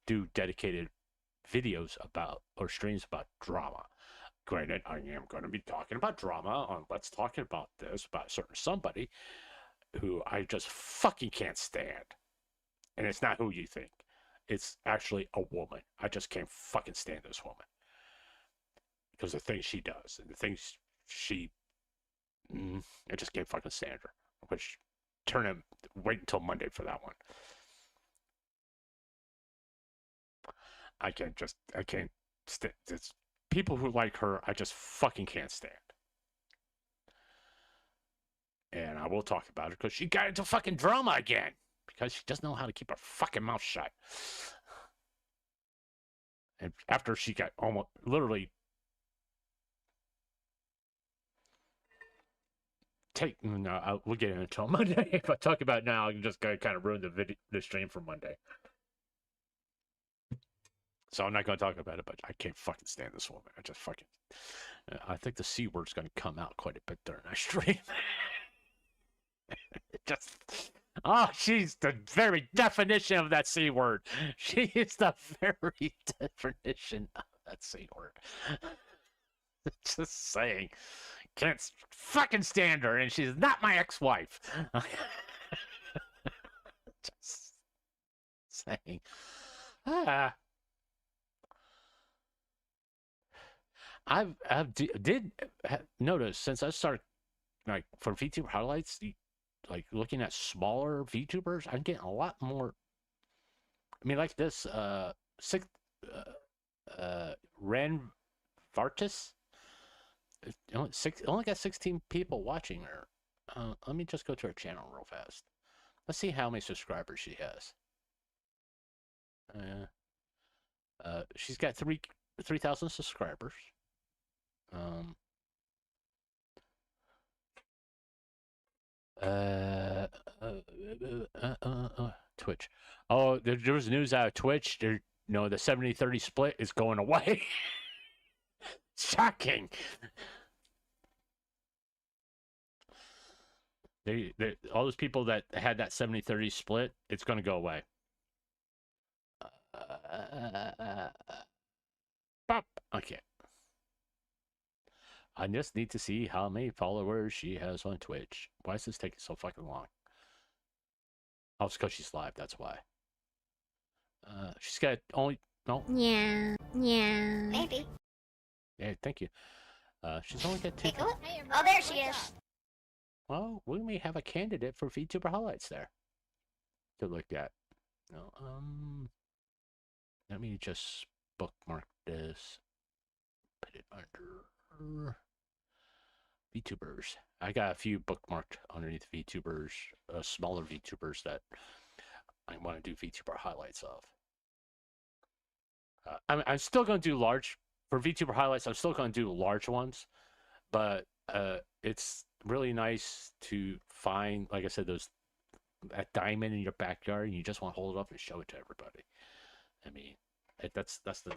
do dedicated videos about or streams about drama. Granted, I am going to be talking about drama on Let's Talking About This about a certain somebody who I just fucking can't stand. And it's not who you think. It's actually a woman. I just can't fucking stand this woman. Because the things she does and the things I just can't fucking stand her. Which, wait until Monday for that one. I can't stand. It's people who like her, I just fucking can't stand. And I will talk about it because she got into fucking drama again. because she doesn't know how to keep her fucking mouth shut. And after she got almost literally we'll get into it Monday. If I talk about it now, I'm just gonna kind of ruin the stream for Monday. So I'm not gonna talk about it, but I can't fucking stand this woman. I just fucking. I think the C word's gonna come out quite a bit during our stream. Just. Oh, she's the very definition of that C word. She is the very definition of that C word. Just saying. Can't fucking stand her, and she's not my ex-wife. Just saying. Did notice since I started like for VTuber highlights, like looking at smaller VTubers, I'm getting a lot more. I mean, like this Ren Vartis. Only got 16 people watching her. Let me just go to her channel real fast. Let's see how many subscribers she has. She's got 3,000 subscribers. Twitch. Oh, there was news out of Twitch. The 70-30 split is going away. Shocking. All those people that had that 70-30 split, it's going to go away. Okay. I just need to see how many followers she has on Twitch. Why is this taking so fucking long? Oh, it's because she's live, that's why. She's got only... No? Yeah. Maybe. Yeah, thank you. She's only got 2... Oh, there she is. Well, we may have a candidate for VTuber highlights there to look at. No, let me just bookmark this. Put it under VTubers. I got a few bookmarked underneath VTubers, smaller VTubers that I want to do VTuber highlights of. I'm still going to do large for VTuber highlights. I'm still going to do large ones, but it's really nice to find, like I said, that diamond in your backyard, and you just want to hold it up and show it to everybody. I mean, that's the.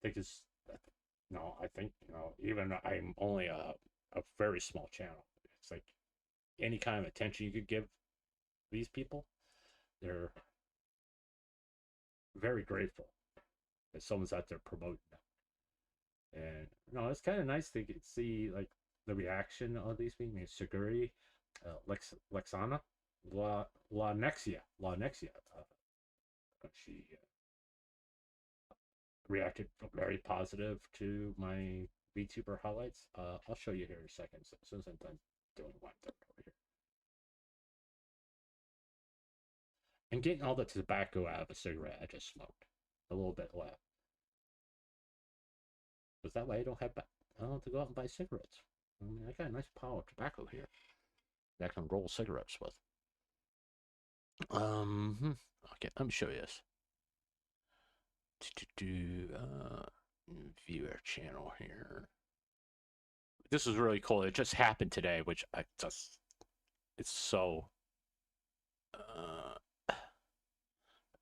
I think even I'm only a very small channel. It's like any kind of attention you could give these people, they're very grateful that someone's out there promoting them. And it's kind of nice to see like the reaction of these people. Siguri, Lexana, La Nexia. She reacted very positive to my VTuber highlights. I'll show you here in a second as soon as I'm done doing one third over here. And getting all the tobacco out of a cigarette I just smoked. A little bit left. Because that way I don't have to go out and buy cigarettes. I mean, I got a nice pile of tobacco here that I can roll cigarettes with. Okay, let me show you this. View our channel here. This is really cool. It just happened today, which it's so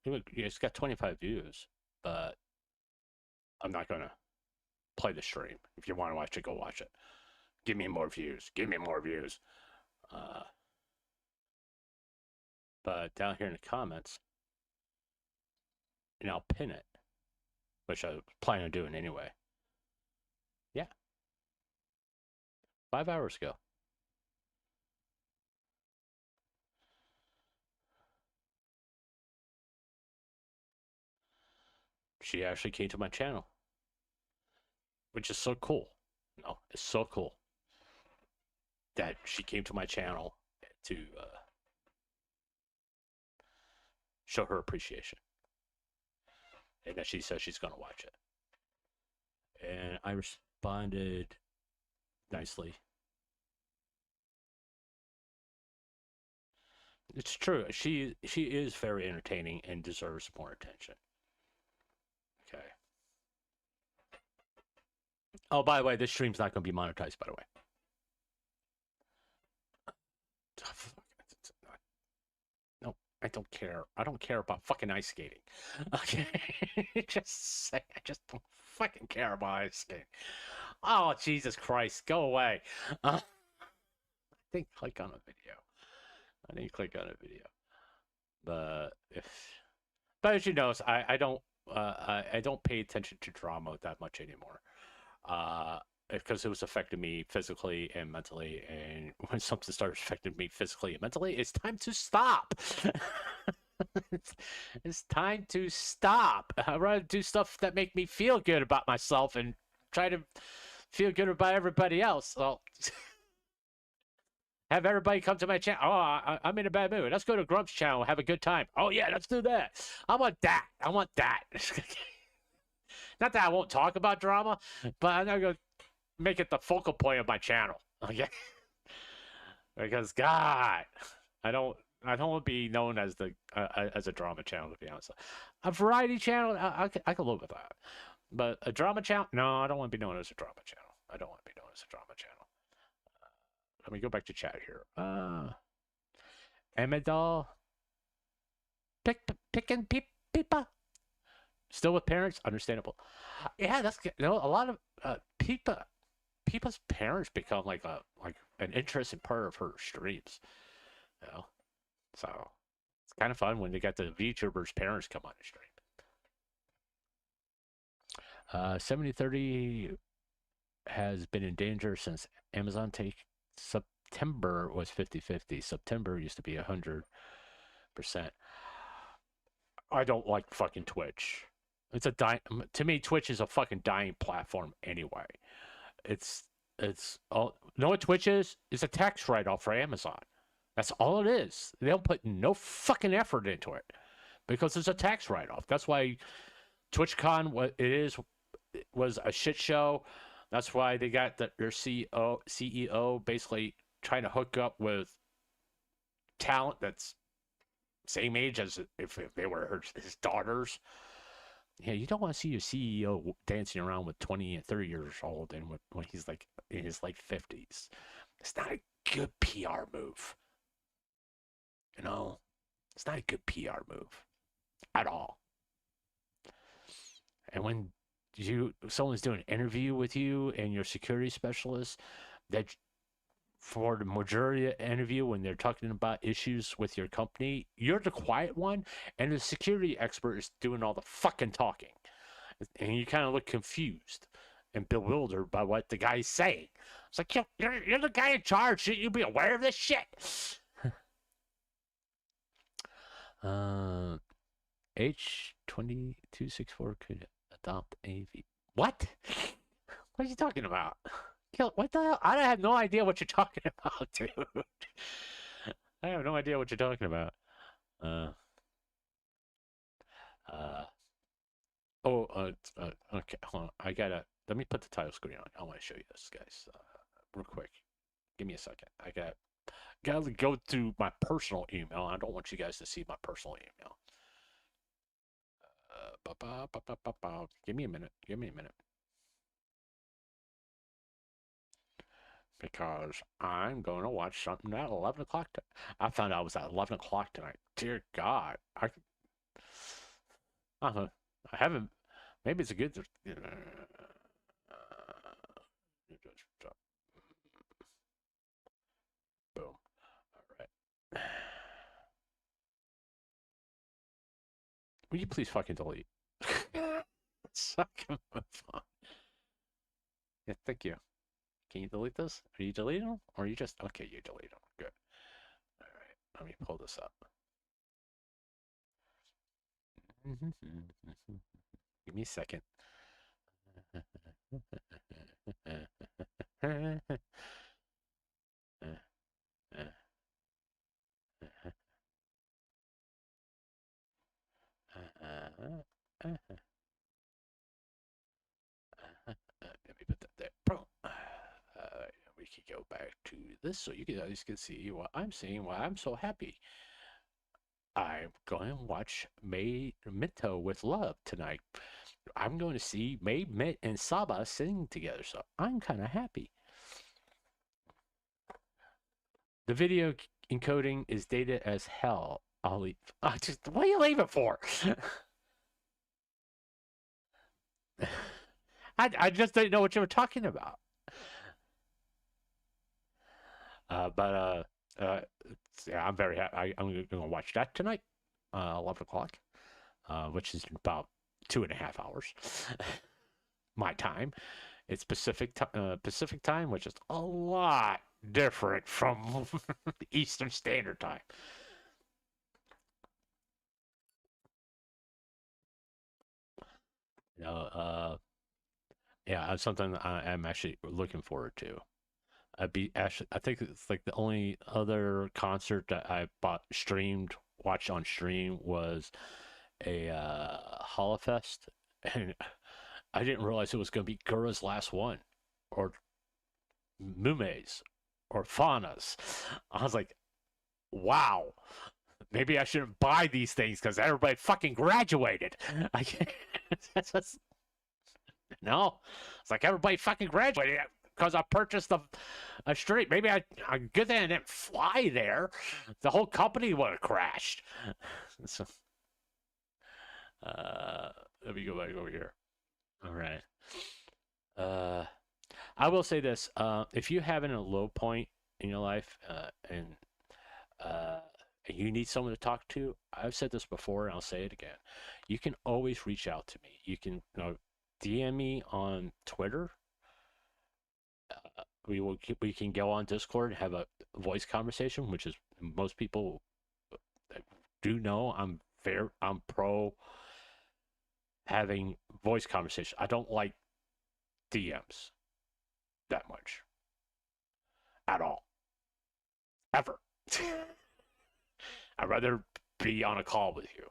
it's got 25 views, but I'm not gonna play the stream. If you want to watch it, go watch it. Give me more views. But down here in the comments, and I'll pin it, which I plan on doing anyway. Yeah. 5 hours ago. She actually came to my channel, which is so cool. It's so cool that she came to my channel to show her appreciation, and that she says she's going to watch it. And I responded nicely It's true. She is very entertaining and deserves more attention. Okay. Oh, by the way, this stream's not going to be monetized. By the way. No, I don't care. I don't care about fucking ice skating. Okay, just say I just don't fucking care about ice skating. Oh Jesus Christ, go away. I think click on a video. I didn't click on a video, but as you notice, I don't I don't pay attention to drama that much anymore. Because it was affecting me physically and mentally, and when something starts affecting me physically and mentally, it's time to stop. It's time to stop. I'd rather do stuff that make me feel good about myself and try to feel good about everybody else. Well, have everybody come to my channel. Oh, I'm in a bad mood. Let's go to Grump's channel, have a good time. Oh yeah, let's do that. I want that. I want that. Not that I won't talk about drama, but I'm not gonna make it the focal point of my channel. Okay. Because God, I don't want to be known as as a drama channel, to be honest. A variety channel, I can live with that. But a drama channel, no, I don't want to be known as a drama channel. I don't want to be known as a drama channel. Let me go back to chat here. Amidal, picking people. Still with parents, understandable. Yeah, that's good. You know, a lot of people's parents become like an interesting part of her streams. You know, so it's kind of fun when they got the VTubers' parents come on the stream. 7030 has been in danger since Amazon take September was 50-50. September used to be 100%. I don't like fucking Twitch. It's to me, Twitch is a fucking dying platform anyway. It's all. Know what Twitch is? It's a tax write-off for Amazon. That's all it is. They don't put no fucking effort into it because it's a tax write-off. That's why TwitchCon, what it is, was a shit show. That's why they got their CEO basically trying to hook up with talent that's same age as if they were his daughters. Yeah, you don't want to see your CEO dancing around with 20 and 30 years old and when he's like in his late 50s. It's not a good PR move. You know, it's not a good PR move at all. And when someone's doing an interview with you and your security specialist, that for the majority of the interview when they're talking about issues with your company, you're the quiet one and the security expert is doing all the fucking talking. And you kind of look confused and bewildered by what the guy's saying. It's like, you're the guy in charge. Shouldn't you be aware of this shit? H2264 could adopt AV. What? What are you talking about? What the hell? I have no idea what you're talking about, dude. I have no idea what you're talking about. Okay, hold on. Let me put the title screen on. I want to show you this, guys, real quick. Give me a second. I gotta go to my personal email. I don't want you guys to see my personal email. Give me a minute. Give me a minute. Because I'm going to watch something at 11 o'clock. I found out it was at 11 o'clock tonight. Dear God. I haven't. Maybe it's a good. Boom. All right. Will you please fucking delete? Suck move on. Yeah, thank you. Can you delete this? Are you deleting them? Or are you just... Okay, you delete them. Good. All right. Let me pull this up. Give me a second. Let me put that there. Boom. We can go back to this so you guys can see what I'm seeing, why I'm so happy. I'm going to watch May Minto with Love tonight. I'm going to see May, Mint, and Saba singing together, so I'm kind of happy. The video encoding is dated as hell. I'll leave. What are you leaving for? I just didn't know what you were talking about. Yeah, I'm very happy. I'm going to watch that tonight, 11 o'clock, which is about 2.5 hours. My time. It's Pacific time, which is a lot different from Eastern Standard Time. Yeah, something I'm actually looking forward to. I think it's like the only other concert that I watched on stream was a Holofest, and I didn't realize it was going to be Gura's last one, or Mume's, or Fauna's. I was like, wow, maybe I shouldn't buy these things because everybody fucking graduated. I can't. No, it's like everybody fucking graduated because I purchased a street. Maybe I good thing I didn't fly there. The whole company would have crashed. So, let me go back over here. All right. I will say this: if you're having a low point in your life, and you need someone to talk to, I've said this before, and I'll say it again. You can always reach out to me. You can DM me on Twitter. We can go on Discord and have a voice conversation, which is most people do know. I'm pro having voice conversation. I don't like DMs that much at all, ever. I'd rather be on a call with you.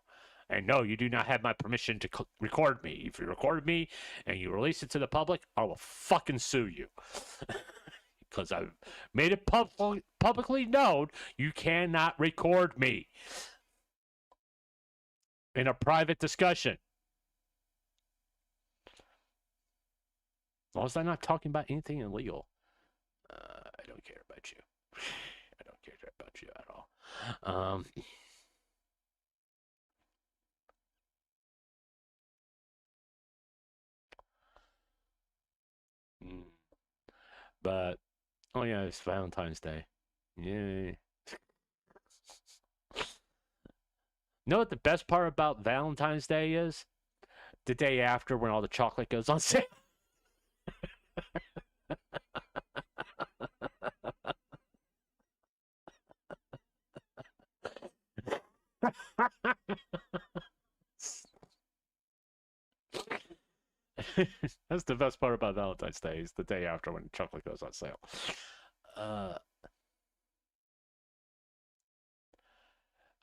And no, you do not have my permission to record me. If you recorded me and you release it to the public, I will fucking sue you. Because I've made it publicly known you cannot record me in a private discussion. As long as I'm not talking about anything illegal, I don't care about you. I don't care about you at all. But oh yeah, it's Valentine's Day. Yay. Know what the best part about Valentine's Day is? The day after, when all the chocolate goes on sale. That's the best part about Valentine's Day, is the day after when chocolate goes on sale.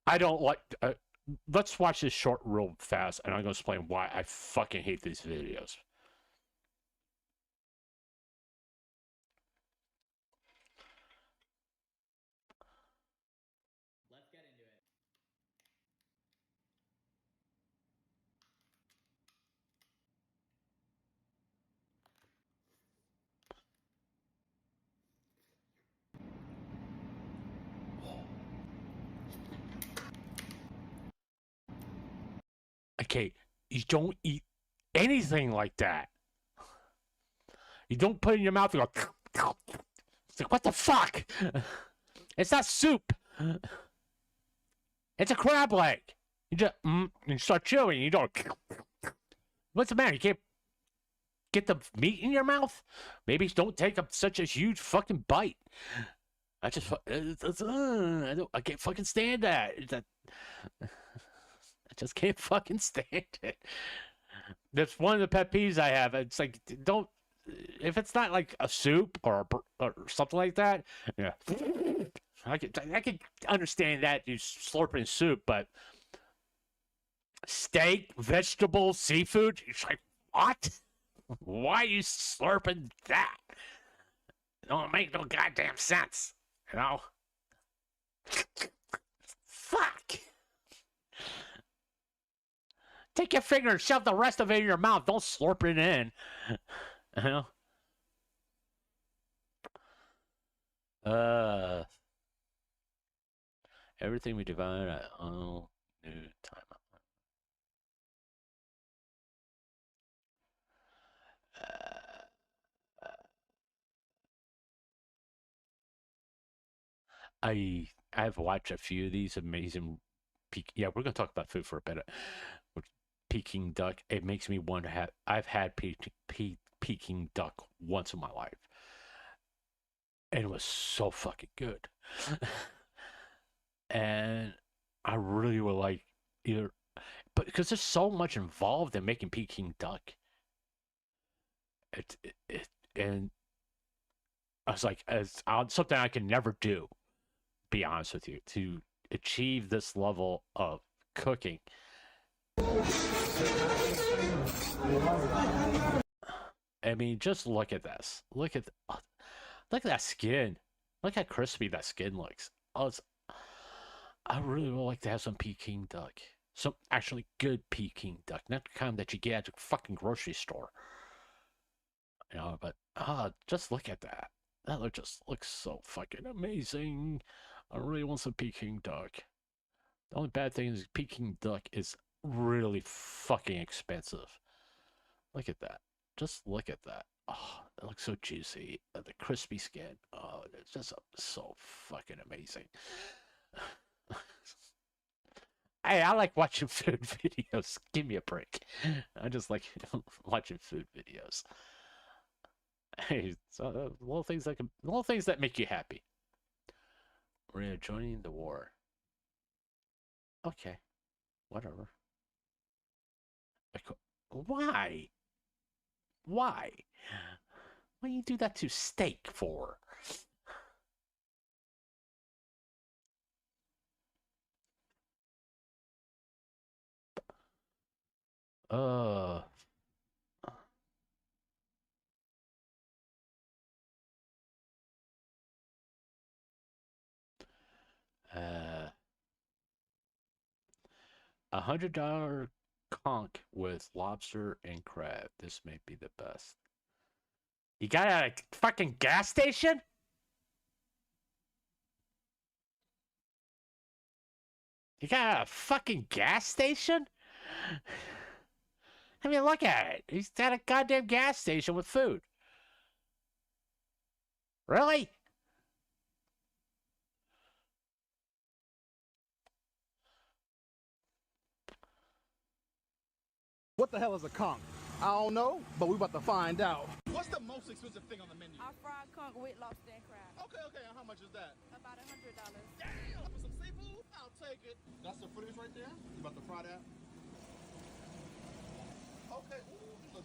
I don't like. Let's watch this short real fast, and I'm going to explain why I fucking hate these videos. Let's get into it. Okay, you don't eat anything like that. You don't put it in your mouth and go. It's like, what the fuck? It's not soup. It's a crab leg. You just you start chewing. You don't. What's the matter? You can't get the meat in your mouth? Maybe don't take up such a huge fucking bite. I just I can't fucking stand that. I just can't fucking stand it. That's one of the pet peeves I have. It's like, don't, if it's not like a soup or something like that, yeah, I could understand that you slurping soup, but steak, vegetables, seafood, it's like, what? Why are you slurping that? It don't make no goddamn sense, you know? Fuck. Take your finger and shove the rest of it in your mouth. Don't slurp it in. You know? Everything we divide at all new time. I've watched a few of these amazing yeah, we're gonna talk about food for a bit. With Peking duck, it makes me want to have. I've had Peking duck once in my life, and it was so fucking good. And I really would like either, but because there's so much involved in making Peking duck, and I was like, it's something I can never do. Be honest with you, to achieve this level of cooking. I mean, just look at this. Look at that skin. Look how crispy that skin looks. Oh, I really would like to have some Peking duck. Some actually good Peking duck, not the kind that you get at the fucking grocery store. You know, but just look at that. That just looks so fucking amazing. I really want some Peking duck. The only bad thing is Peking duck is really fucking expensive. Look at that. Just look at that. Oh, it looks so juicy. The crispy skin. Oh, it's just so fucking amazing. Hey, I like watching food videos. Give me a break. I just like watching food videos. Hey, so little things that make you happy. We're joining the war. Okay, whatever. Why? Why? Why do you do that to steak for? Uh. 100 conch with lobster and crab. This may be the best. You got a fucking gas station? You got a fucking gas station? I mean, look at it. He's got a goddamn gas station with food. Really? What the hell is a conch? I don't know, but we about to find out. What's the most expensive thing on the menu? Our fried conch with lobster and crab. Okay, and how much is that? About $100. Damn! For some seafood? I'll take it. That's the footage right there? You about to fry that? Okay. Ooh.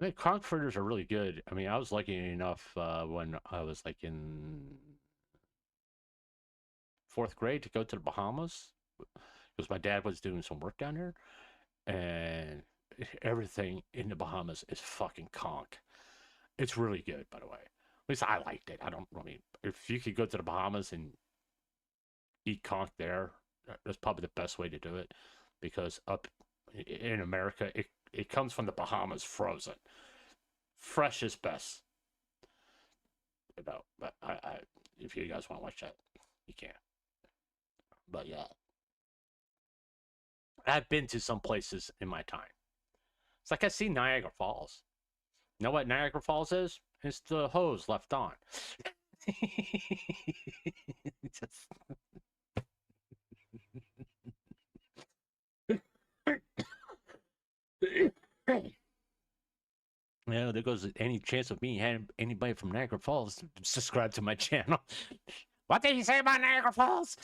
I mean, conch fritters are really good. I mean, I was lucky enough when I was like in 4th grade to go to the Bahamas because my dad was doing some work down there, and everything in the Bahamas is fucking conch. It's really good, by the way. At least I liked it. I mean, if you could go to the Bahamas and eat conch there, that's probably the best way to do it, because up in America, it comes from the Bahamas frozen. Fresh is best. You know, but I if you guys want to watch that, you can. But yeah. I've been to some places in my time. It's like I see Niagara Falls. You know what Niagara Falls is? It's the hose left on. Just... Yeah, there goes any chance of me having anybody from Niagara Falls subscribe to my channel. What did he say about Niagara Falls?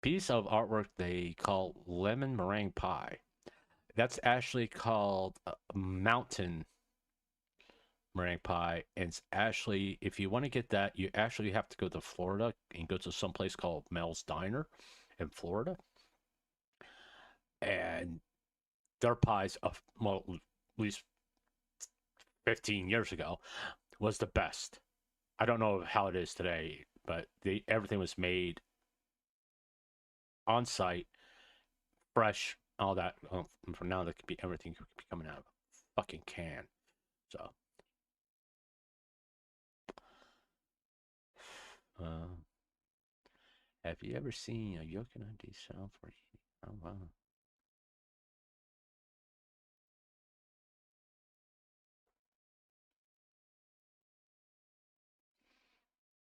Piece of artwork they call lemon meringue pie. That's actually called mountain meringue pie. And it's actually, if you want to get that, you actually have to go to Florida and go to some place called Mel's Diner in Florida. And their pies of, well, at least 15 years ago, was the best. I don't know how it is today, but everything was made on site, fresh, all that. For now, that could be everything could be coming out of a fucking can. So, have you ever seen a Yokanandi South where oh wow.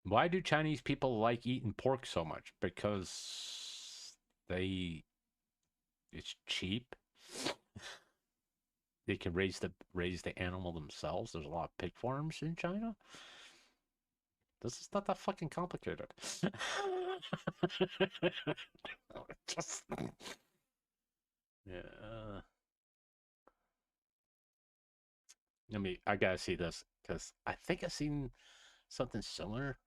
Why do Chinese people like eating pork so much? Because it's cheap. They can raise the animal themselves. There's a lot of pig farms in China. This is not that fucking complicated. Just, yeah. I gotta see this because I think I've seen something similar.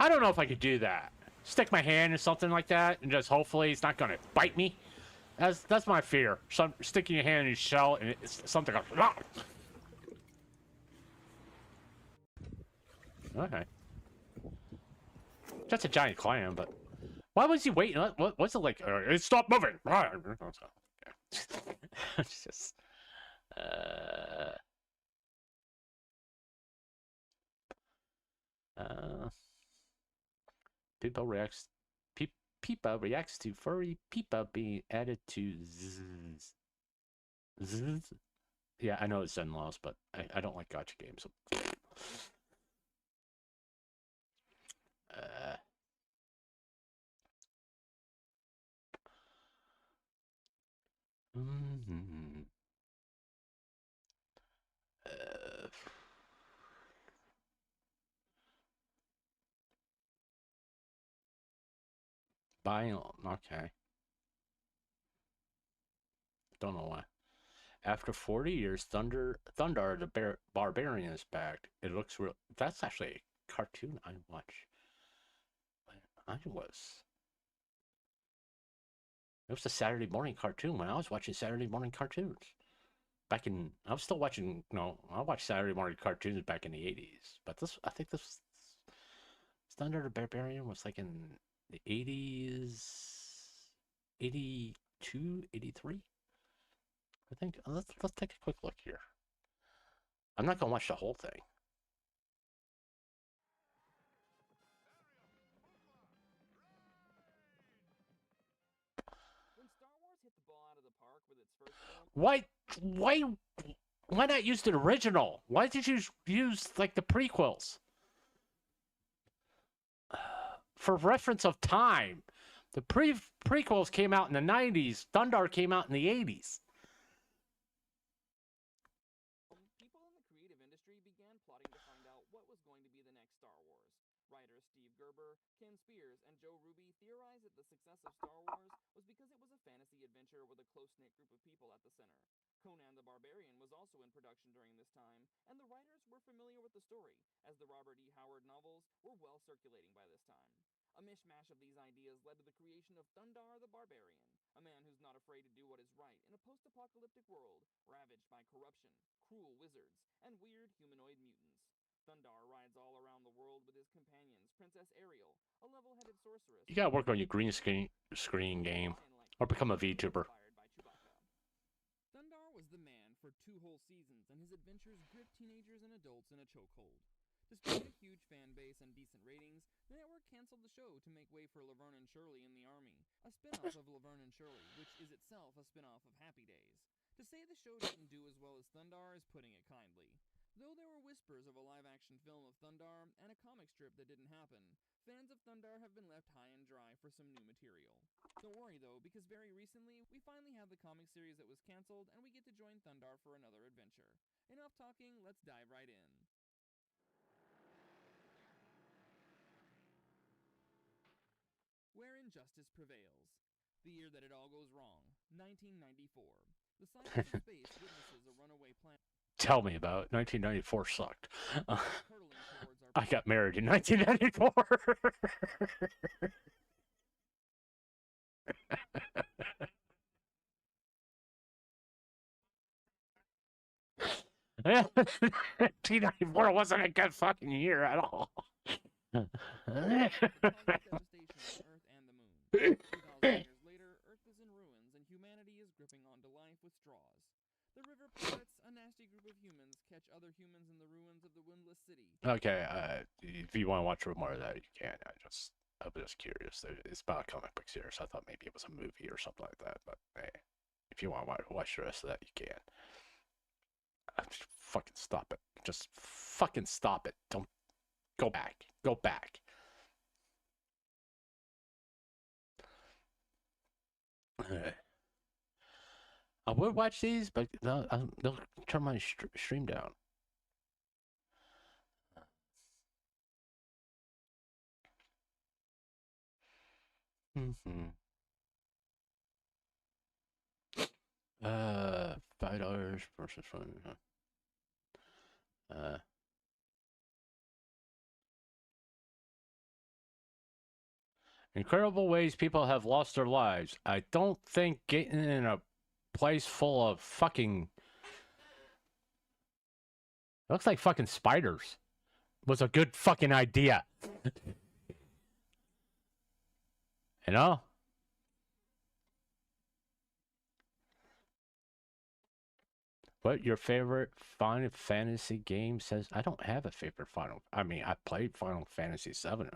I don't know if I could do that. Stick my hand in something like that and just hopefully it's not gonna bite me. That's my fear. Sticking your hand in your shell and it's something goes. Ah! Okay. Just a giant clam, but why was he waiting? What's it like? Stop moving. It's just. People reacts to furry Peepa being added to Zzz. Yeah, I know it's Zen Laws, but I don't like gacha games. So. Biome, okay. Don't know why. After 40 years, Thundar the Barbarian is back. It looks real. That's actually a cartoon I watch. It was a Saturday morning cartoon when I was watching Saturday morning cartoons. I was still watching, I watched Saturday morning cartoons back in the 80s. But I think this Thundar the Barbarian was like in the 80s, 82, 83. I think let's take a quick look here. I'm not gonna watch the whole thing. When Star Wars hit the ball out of the park with its first film, Why not use the original? Why did you use like the prequels? For reference of time, the prequels came out in the 90s. Thundar came out in the 80s. people in the creative industry began plotting to find out what was going to be the next Star Wars. Writers Steve Gerber, Ken Spears, and Joe Ruby theorized that the success of Star Wars was because it was a fantasy adventure with a close-knit group of people at the center. Conan the Barbarian was also in production during this time, and the writers were familiar with the story, as the Robert E. Howard novels were well circulating by this time. A mishmash of these ideas led to the creation of Thundar the Barbarian, a man who's not afraid to do what is right in a post-apocalyptic world ravaged by corruption, cruel wizards, and weird humanoid mutants. Thundar rides all around the world with his companions, Princess Ariel, a level-headed sorceress. You gotta work on your green screen game, or become a VTuber. Thundar was the man for 2 whole seasons, and his adventures gripped teenagers and adults in a chokehold. Despite a huge fan base and decent ratings, the network canceled the show to make way for Laverne and Shirley in the Army, a spin-off of Laverne and Shirley, which is itself a spin-off of Happy Days. To say the show didn't do as well as Thundar is putting it kindly. Though there were whispers of a live-action film of Thundar and a comic strip that didn't happen, fans of Thundar have been left high and dry for some new material. Don't worry though, because very recently, we finally have the comic series that was canceled, and we get to join Thundar for another adventure. Enough talking, let's dive right in. Where Injustice Prevails. The year that it all goes wrong, 1994. The science of space witnesses a runaway planet. Tell me about it. 1994 sucked. hurtling towards our I got married in 1994. 1994 wasn't a good fucking year at all. causing devastation on Earth and the Moon. 2,000 years later, Earth is in ruins and humanity is gripping onto life with straws. The river pirates, a nasty group of humans, catch other humans in the ruins of the windless city. Okay, if you want to watch more of that, you can. I was just curious. It's about a comic book series. I thought maybe it was a movie or something like that. But hey, if you want to watch the rest of that, you can. Just fucking stop it. Just fucking stop it. Don't go back. Go back. I would watch these, but they'll turn my stream down. $5 versus one. Incredible ways people have lost their lives. I don't think getting in a place full of fucking... It looks like fucking spiders was a good fucking idea. You know? What your favorite Final Fantasy game says? I don't have a favorite Final. I mean, I played Final Fantasy VII,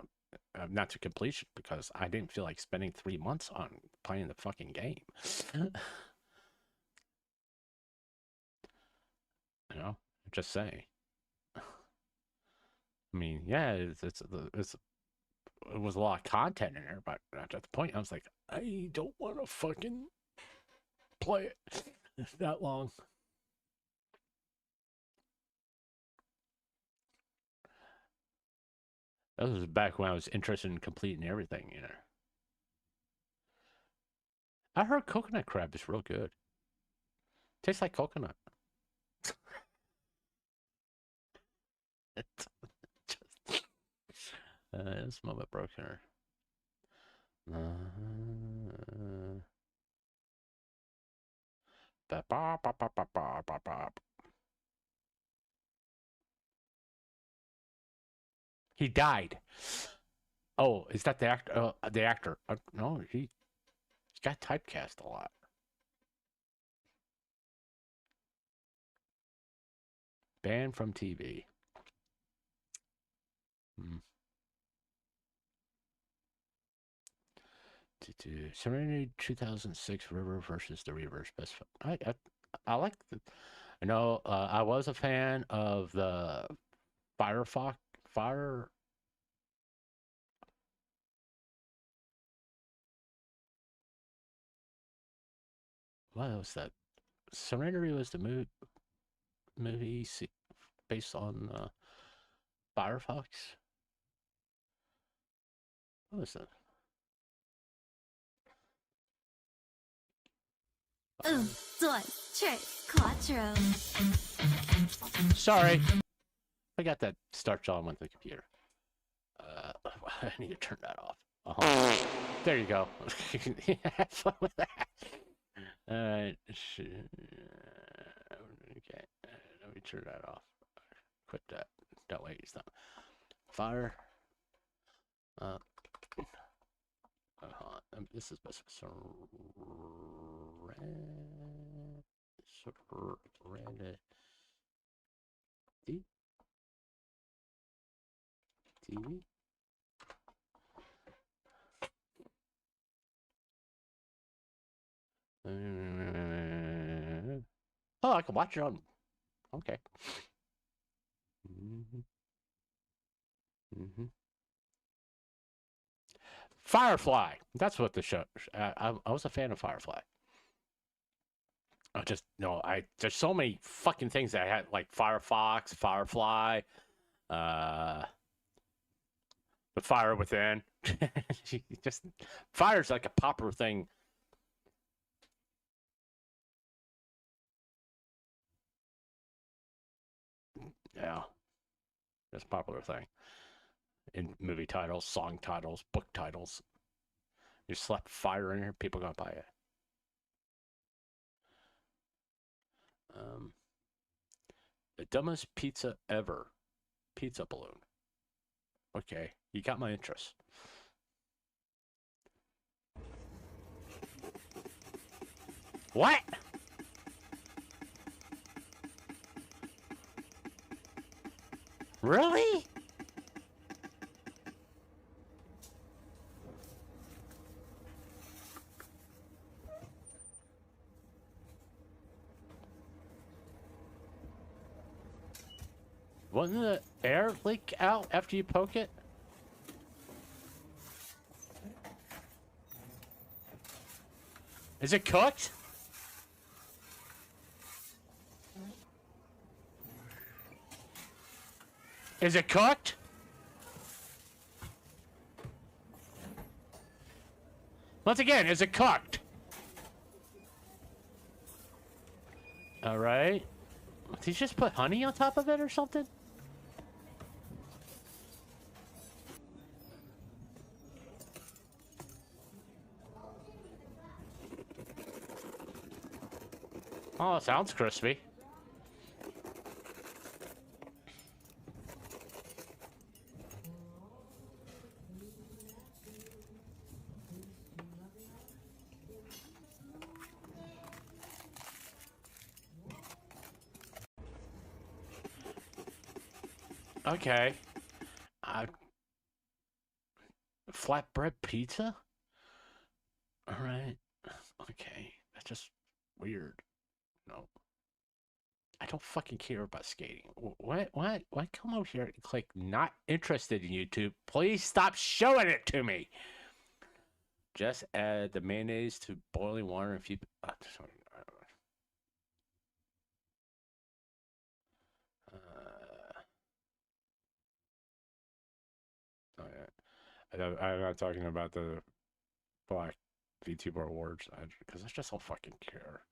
not to completion because I didn't feel like spending 3 months on playing the fucking game. You know, just saying. I mean, yeah, it was a lot of content in there, but at the point, I was like, I don't want to fucking play it that long. That was back when I was interested in completing everything, you know. I heard coconut crab is real good. Tastes like coconut. This moment broke here. He died. Oh, is that the actor? The actor? No, he got typecast a lot. Banned from TV. Serenity 2006 River versus the Reavers. Best. I like the. I know. I was a fan of the Firefox. What was that? Serenity was the movie based on Firefox. What was that? 1, 2, 3, 4. Sorry. I got that start job on the computer. I need to turn that off. There you go. Have fun with that. Alright. Okay. Let me turn that off. Quit that. That way it's not. Fire. This is best. TV. Oh, I can watch it on. Okay. Firefly. That's what the show. I was a fan of Firefly. I just there's so many fucking things that I had, like Firefox, Firefly, The Fire Within. Just fire's like a popular thing. Yeah, that's a popular thing in movie titles, song titles, book titles. You slap fire in here, people gonna buy it. The dumbest pizza ever. Pizza balloon. Okay, you got my interest. What? Really? Wasn't the air leak out after you poke it? Is it cooked? Is it cooked? Once again, is it cooked? All right. Did you just put honey on top of it or something? Oh, it sounds crispy. Okay. Flatbread pizza? Alright. Okay. That's just weird. No. I don't fucking care about skating. What? Come over here and click not interested in YouTube. Please stop showing it to me. Just add the mayonnaise to boiling water and few. Sorry. Oh yeah. I'm not talking about the Black VTuber Awards because I just don't fucking care.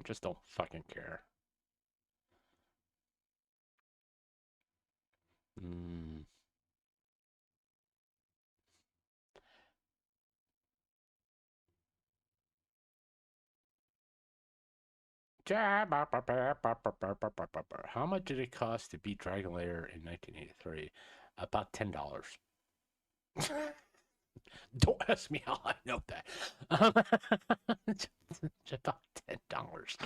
I just don't fucking care. How much did it cost to beat Dragon Lair in 1983? About $10. Don't ask me how I know that. About $10.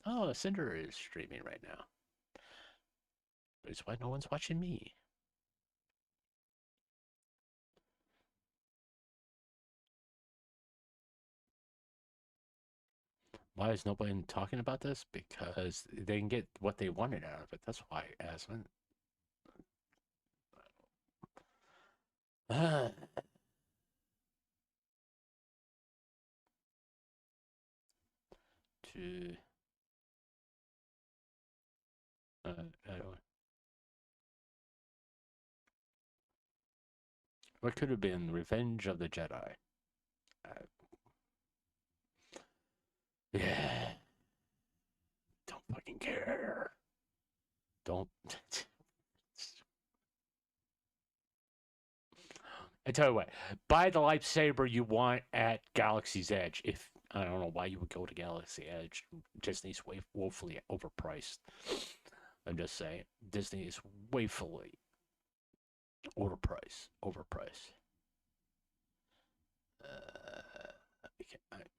Oh, Cinder is streaming right now. That's why no one's watching me. Why is nobody talking about this? Because they can get what they wanted out of it. That's why, Aslan. I don't. What could have been Revenge of the Jedi? Yeah. Don't fucking care. Don't. I tell you what, buy the lightsaber you want at Galaxy's Edge. If I don't know why you would go to Galaxy Edge. Disney's woefully overpriced. I'm just saying, Disney is woefully overpriced.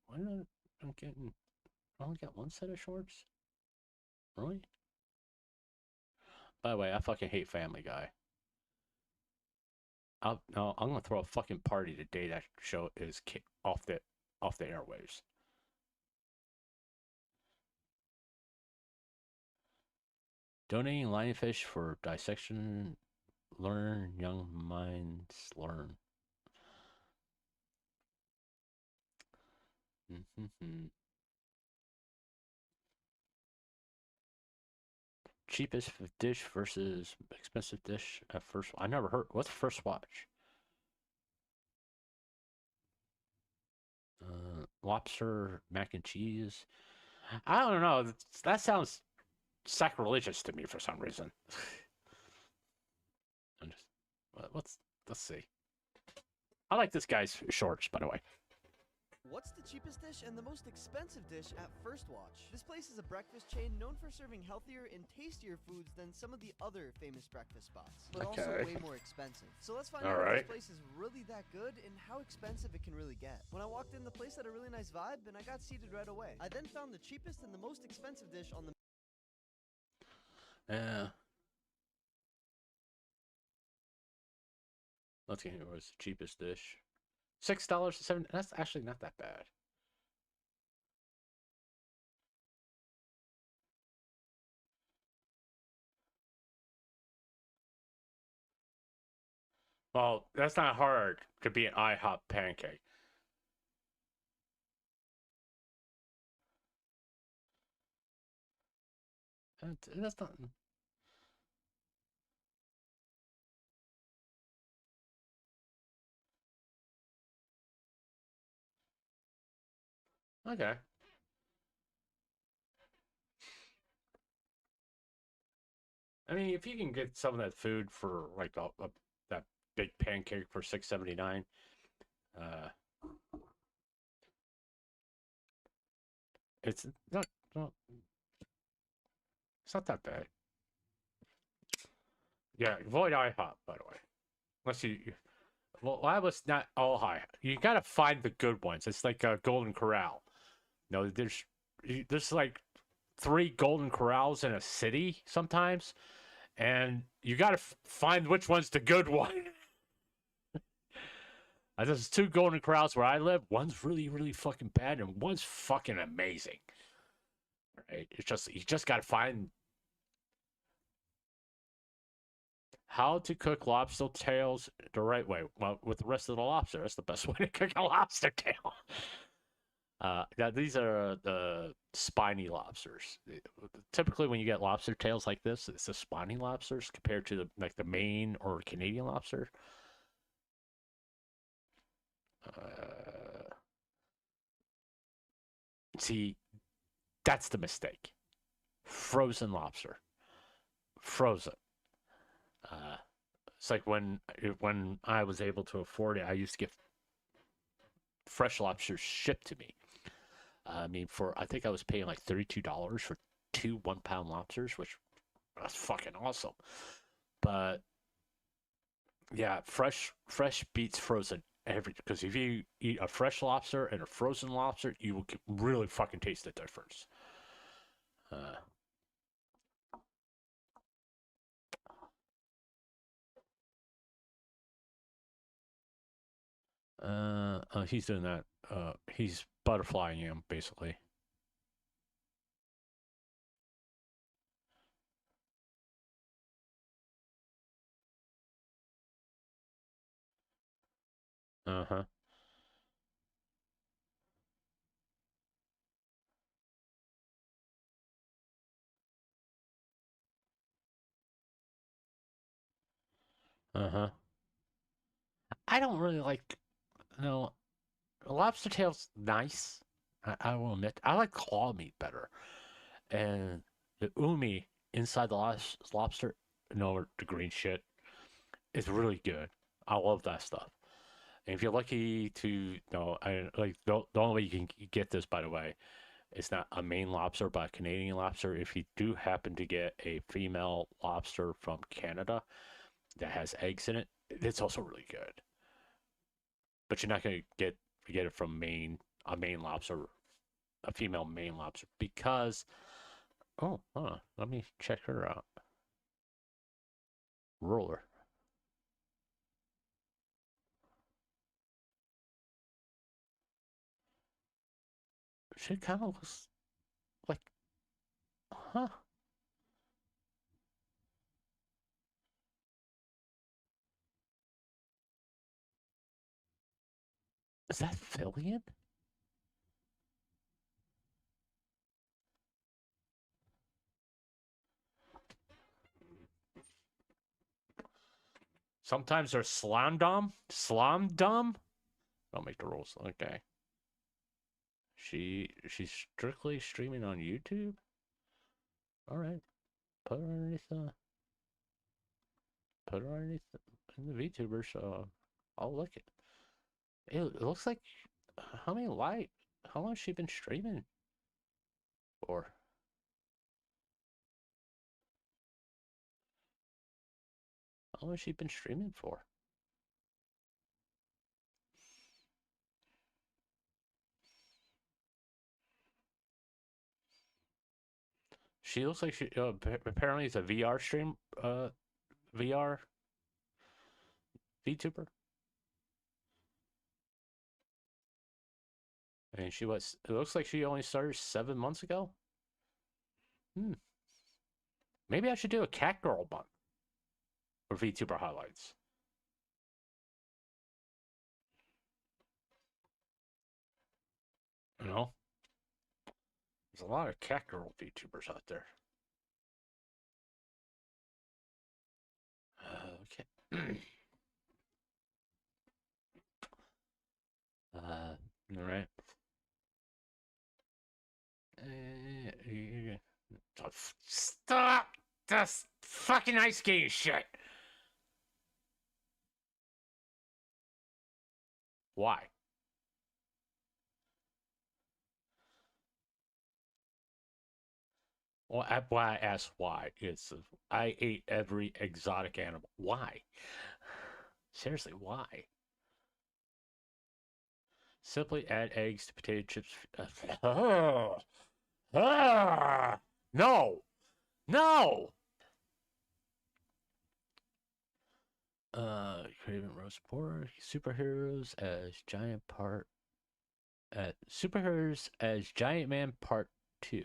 Why not? I'm getting. I only got one set of shorts. Really? By the way, I fucking hate Family Guy. I'm gonna throw a fucking party the day that show is off the airwaves. Donating lionfish for dissection. Learn, young minds learn. Cheapest dish versus expensive dish at first. I never heard. What's first watch? Lobster mac and cheese. I don't know. That sounds sacrilegious to me for some reason. I'm just. Let's see. I like this guy's shorts, by the way. What's the cheapest dish and the most expensive dish at First Watch? This place is a breakfast chain known for serving healthier and tastier foods than some of the other famous breakfast spots, but also way more expensive. So let's find out if this place is really that good and how expensive it can really get. When I walked in, the place had a really nice vibe and I got seated right away. I then found the cheapest and the most expensive dish on the Let's see, what was the cheapest dish? $6.07. That's actually not that bad. Well, that's not hard to be an IHOP pancake. That's not. Okay. I mean, if you can get some of that food for like that big pancake for $6.79, it's not it's not that bad. Yeah, avoid IHOP, by the way. Unless well, I was not all high. You gotta find the good ones. It's like a Golden Corral. No, there's like 3 Golden Corrals in a city sometimes, and you gotta find which one's the good one. There's 2 Golden Corrals where I live. One's really, really fucking bad, and one's fucking amazing. Right? It's just you just gotta find how to cook lobster tails the right way. Well, with the rest of the lobster, that's the best way to cook a lobster tail. Yeah, these are the spiny lobsters. Typically, when you get lobster tails like this, it's the spiny lobsters compared to the Maine or Canadian lobster. See, that's the mistake. Frozen lobster. Frozen. It's like when I was able to afford it, I used to get fresh lobsters shipped to me. I mean, I think I was paying like $32 for 2 1-pound lobsters, which that's fucking awesome. But yeah, fresh beats frozen because if you eat a fresh lobster and a frozen lobster, you will really fucking taste the difference. He's doing that. He's butterflying him basically. Uh-huh. Uh-huh. I don't really like, lobster tail's nice. I will admit. I like claw meat better. And the umi inside the lobster, the green shit, is really good. I love that stuff. And if you're lucky to, the only way you can get this, by the way, it's not a Maine lobster, but a Canadian lobster. If you do happen to get a female lobster from Canada that has eggs in it, it's also really good. But you're not going to get it from Maine, a Maine lobster, a female Maine lobster, because, hold on, let me check her out. Roller. She kind of looks like, huh? Is that Fillion? Sometimes they're slamdom. Don't make the rules. Okay. She's strictly streaming on YouTube. All right. Put her underneath in the VTuber, so I'll look it. It looks like how many live? How long has she been streaming for? How long has she been streaming for? She looks like she apparently is a VR stream, VR VTuber. I mean, she was. It looks like she only started 7 months ago. Maybe I should do a cat girl month or VTuber highlights. You know, there's a lot of cat girl VTubers out there. Okay. All right. Stop this fucking ice skating shit. Why? Well, why I asked why is I ate every exotic animal. Why? Seriously, why? Simply add eggs to potato chips. No! No! Craven roast pork. Superheroes as Giant Man Part 2.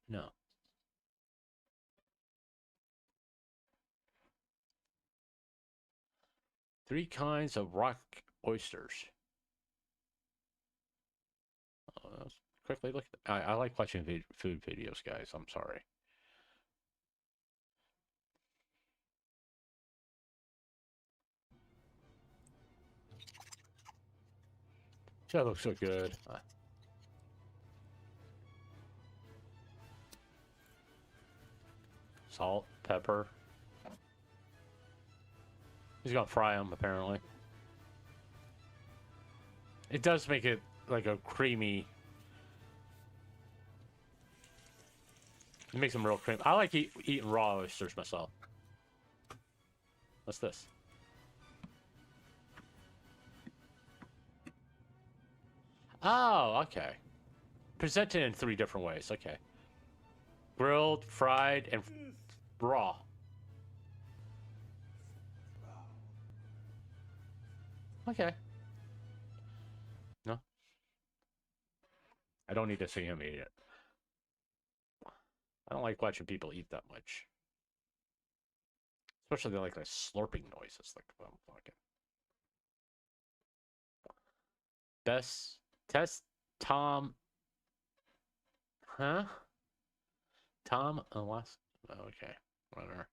No. Three kinds of rock oysters. Let's quickly look at I like watching food videos, guys. I'm sorry. That looks so good. Salt, pepper. He's gonna fry them, apparently. It does make it like a creamy. It makes them real creamy. I like eating raw oysters myself. What's this? Oh, okay. Presented in 3 different ways. Okay. Grilled, fried, and raw. Okay. No. I don't need to see him eat it. I don't like watching people eat that much. Especially like slurping noises. Like, I'm fucking. Best test Tom. Huh? Tom unless. Okay. Whatever.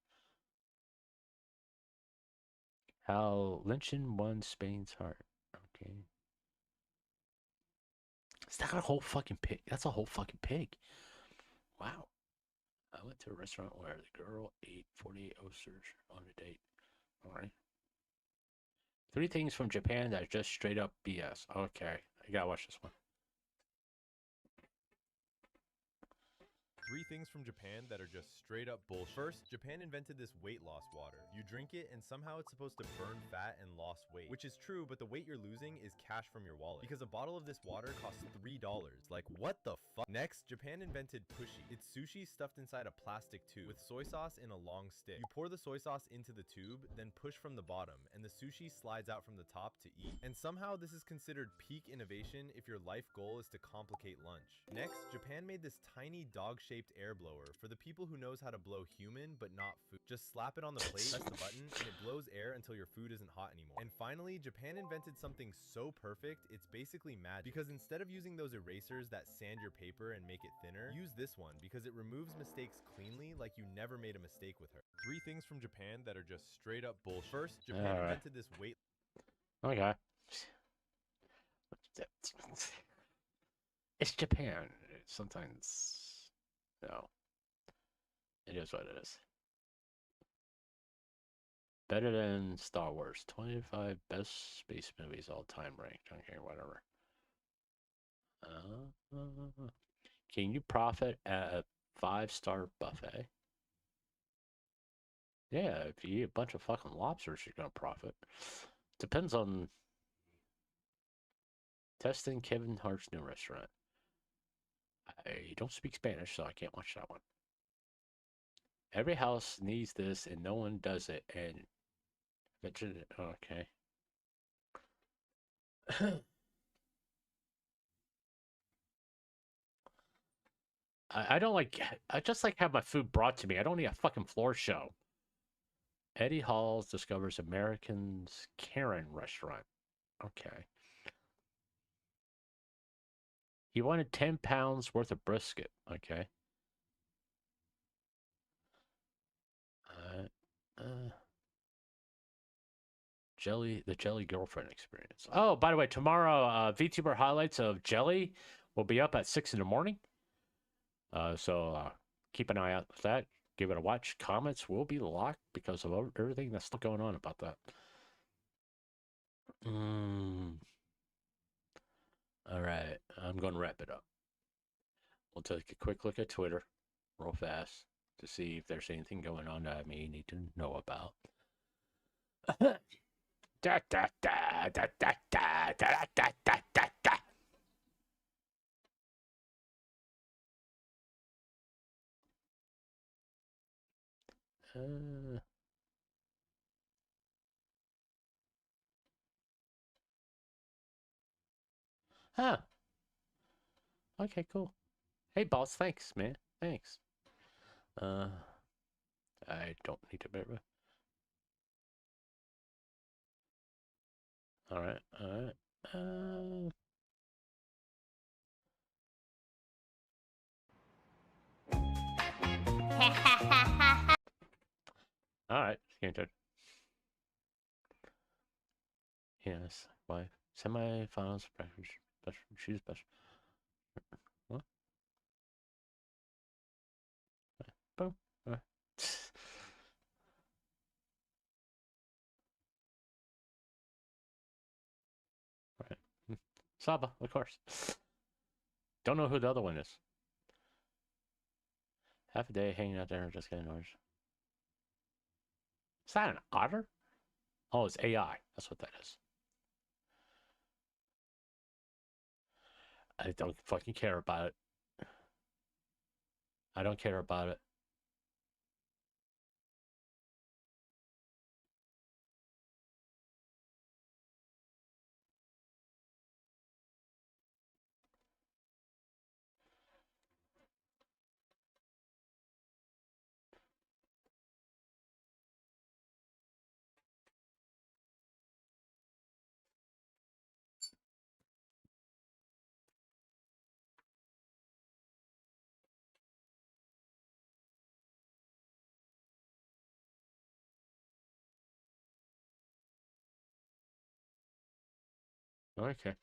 How Lynchon won Spain's heart. Okay. Is that a whole fucking pig? That's a whole fucking pig. Wow. I went to a restaurant where the girl ate 48 oysters on a date. Alright. 3 things from Japan that are just straight up BS. Okay. I gotta watch this one. 3 things from Japan that are just straight up bullshit. First, Japan invented this weight loss water. You drink it and somehow it's supposed to burn fat and loss weight. Which is true, but the weight you're losing is cash from your wallet. Because a bottle of this water costs $3. Like, what the fuck? Next, Japan invented Pushi. It's sushi stuffed inside a plastic tube with soy sauce in a long stick. You pour the soy sauce into the tube, then push from the bottom, and the sushi slides out from the top to eat. And somehow this is considered peak innovation if your life goal is to complicate lunch. Next, Japan made this tiny dog-shaped air blower for the people who knows how to blow human but not food. Just slap it on the plate, press the button, and it blows air until your food isn't hot anymore. And finally, Japan invented something so perfect, it's basically magic. Because instead of using those erasers that sand your paper and make it thinner, use this one because it removes mistakes cleanly like you never made a mistake with her. 3 things from Japan that are just straight up bullshit. First, Japan invented this weight. Okay. It's Japan. Sometimes. No. It is what it is. Better than Star Wars. 25 best space movies all time ranked. Okay, whatever. Can you profit at a 5-star buffet? Yeah, if you eat a bunch of fucking lobsters, you're gonna profit. Depends on testing Kevin Hart's new restaurant. I don't speak Spanish, so I can't watch that one. Every house needs this, and no one does it. And okay. I don't like. I just like have my food brought to me. I don't need a fucking floor show. Eddie Halls discovers American's Karen restaurant. Okay. He wanted 10 pounds worth of brisket. Okay. The Jelly Girlfriend experience. Oh, by the way, tomorrow, VTuber highlights of Jelly will be up at 6 in the morning. So keep an eye out for that. Give it a watch. Comments will be locked because of everything that's still going on about that. All right, I'm going to wrap it up. We'll take a quick look at Twitter real fast to see if there's anything going on that I may need to know about. Da, da, da, da, da, da, da, da, da, da, da. Huh. Okay, cool. Hey, boss. Thanks, man. Thanks. I don't need to bear. All right. All right. All right. Scanted. Yes. Wife. Semi-finals. She's special. What? Boom. All right. All right. Saba, of course. Don't know who the other one is. Half a day hanging out there, just getting noise. Is that an otter? Oh, it's AI. That's what that is. I don't fucking care about it. I don't care about it. Okay.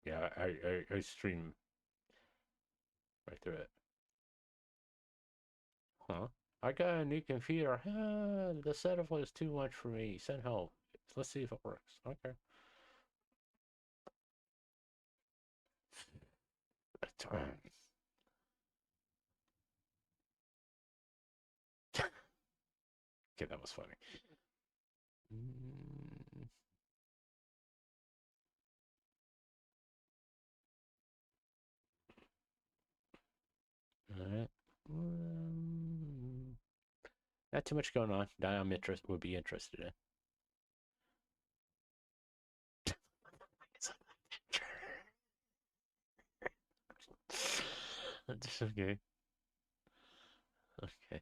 Yeah, I stream right through it. Huh? I got a new computer. The setup was too much for me. Send help. Let's see if it works. Okay. Okay, that was funny. All right. Not too much going on that I'm would be interested in. That's okay. Okay. I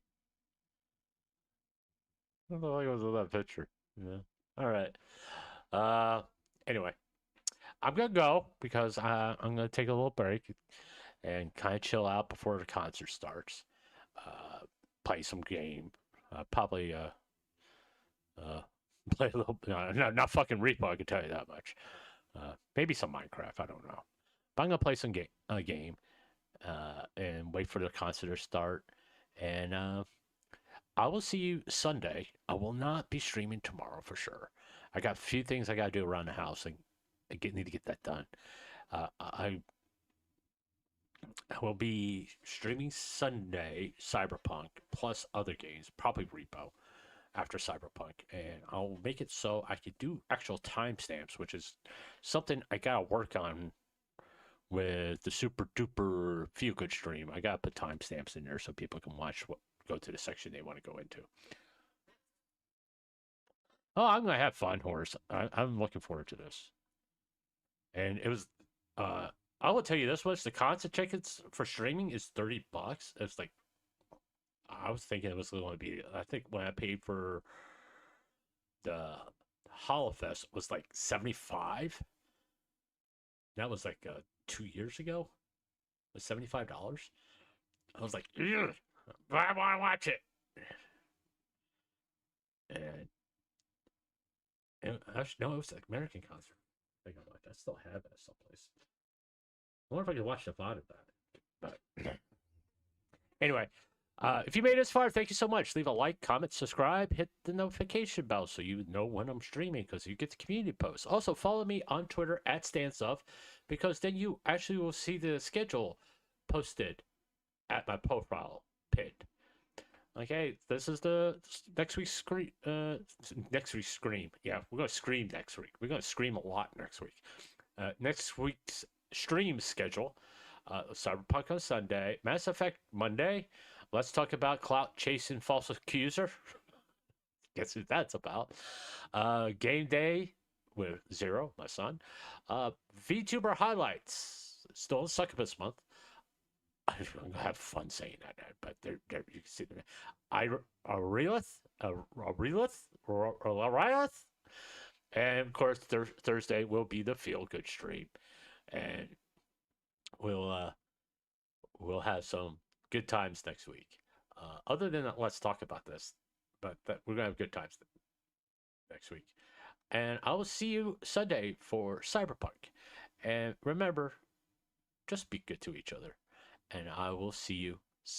don't know why I was in that picture. Yeah. All right. Anyway, I'm gonna go because I'm gonna take a little break and kind of chill out before the concert starts. Play some game. Probably Play a little. No, not fucking Repo. I can tell you that much. Maybe some Minecraft. I don't know. But I'm gonna play some game, and wait for the concert to start. And I will see you Sunday. I will not be streaming tomorrow for sure. I got a few things I gotta do around the house, and need to get that done. I will be streaming Sunday Cyberpunk plus other games, probably Repo after Cyberpunk, and I'll make it so I could do actual timestamps, which is something I gotta work on with the super duper feel good stream. I gotta put timestamps in there so people can go to the section they want to go into. Oh, I'm gonna have fun, Horace. I'm looking forward to this. And it was, I will tell you this much: the concert tickets for streaming is $30. It's like, I was thinking it was going to be. I think when I paid for the Holofest was like $75. That was like 2 years ago. It was $75. I was like, I want to watch it. And actually, no, it was an American concert. I think I still have that someplace. I wonder if I could watch the VOD of that. But anyway, if you made it this far, thank you so much. Leave a like, comment, subscribe, hit the notification bell so you know when I'm streaming, because you get the community posts. Also, follow me on Twitter at StansOf, because then you actually will see the schedule posted at my profile pinned. Okay, this is the next week's scream. Next week's scream. Yeah, we're gonna scream next week. We're gonna scream a lot next week. Next week's stream schedule: Cyberpunk on Sunday, Mass Effect Monday. Let's talk about clout chasing false accuser. Guess who that's about? Game day with Zero, my son. VTuber highlights. Still in Succubus month. I'm gonna have fun saying that, but there you can see them. Aurelith, and of course Thursday will be the feel good stream, and we'll have some good times next week. Other than that, let's talk about this, but we're gonna have good times next week, and I will see you Sunday for Cyberpunk. And remember, just be good to each other. And I will see you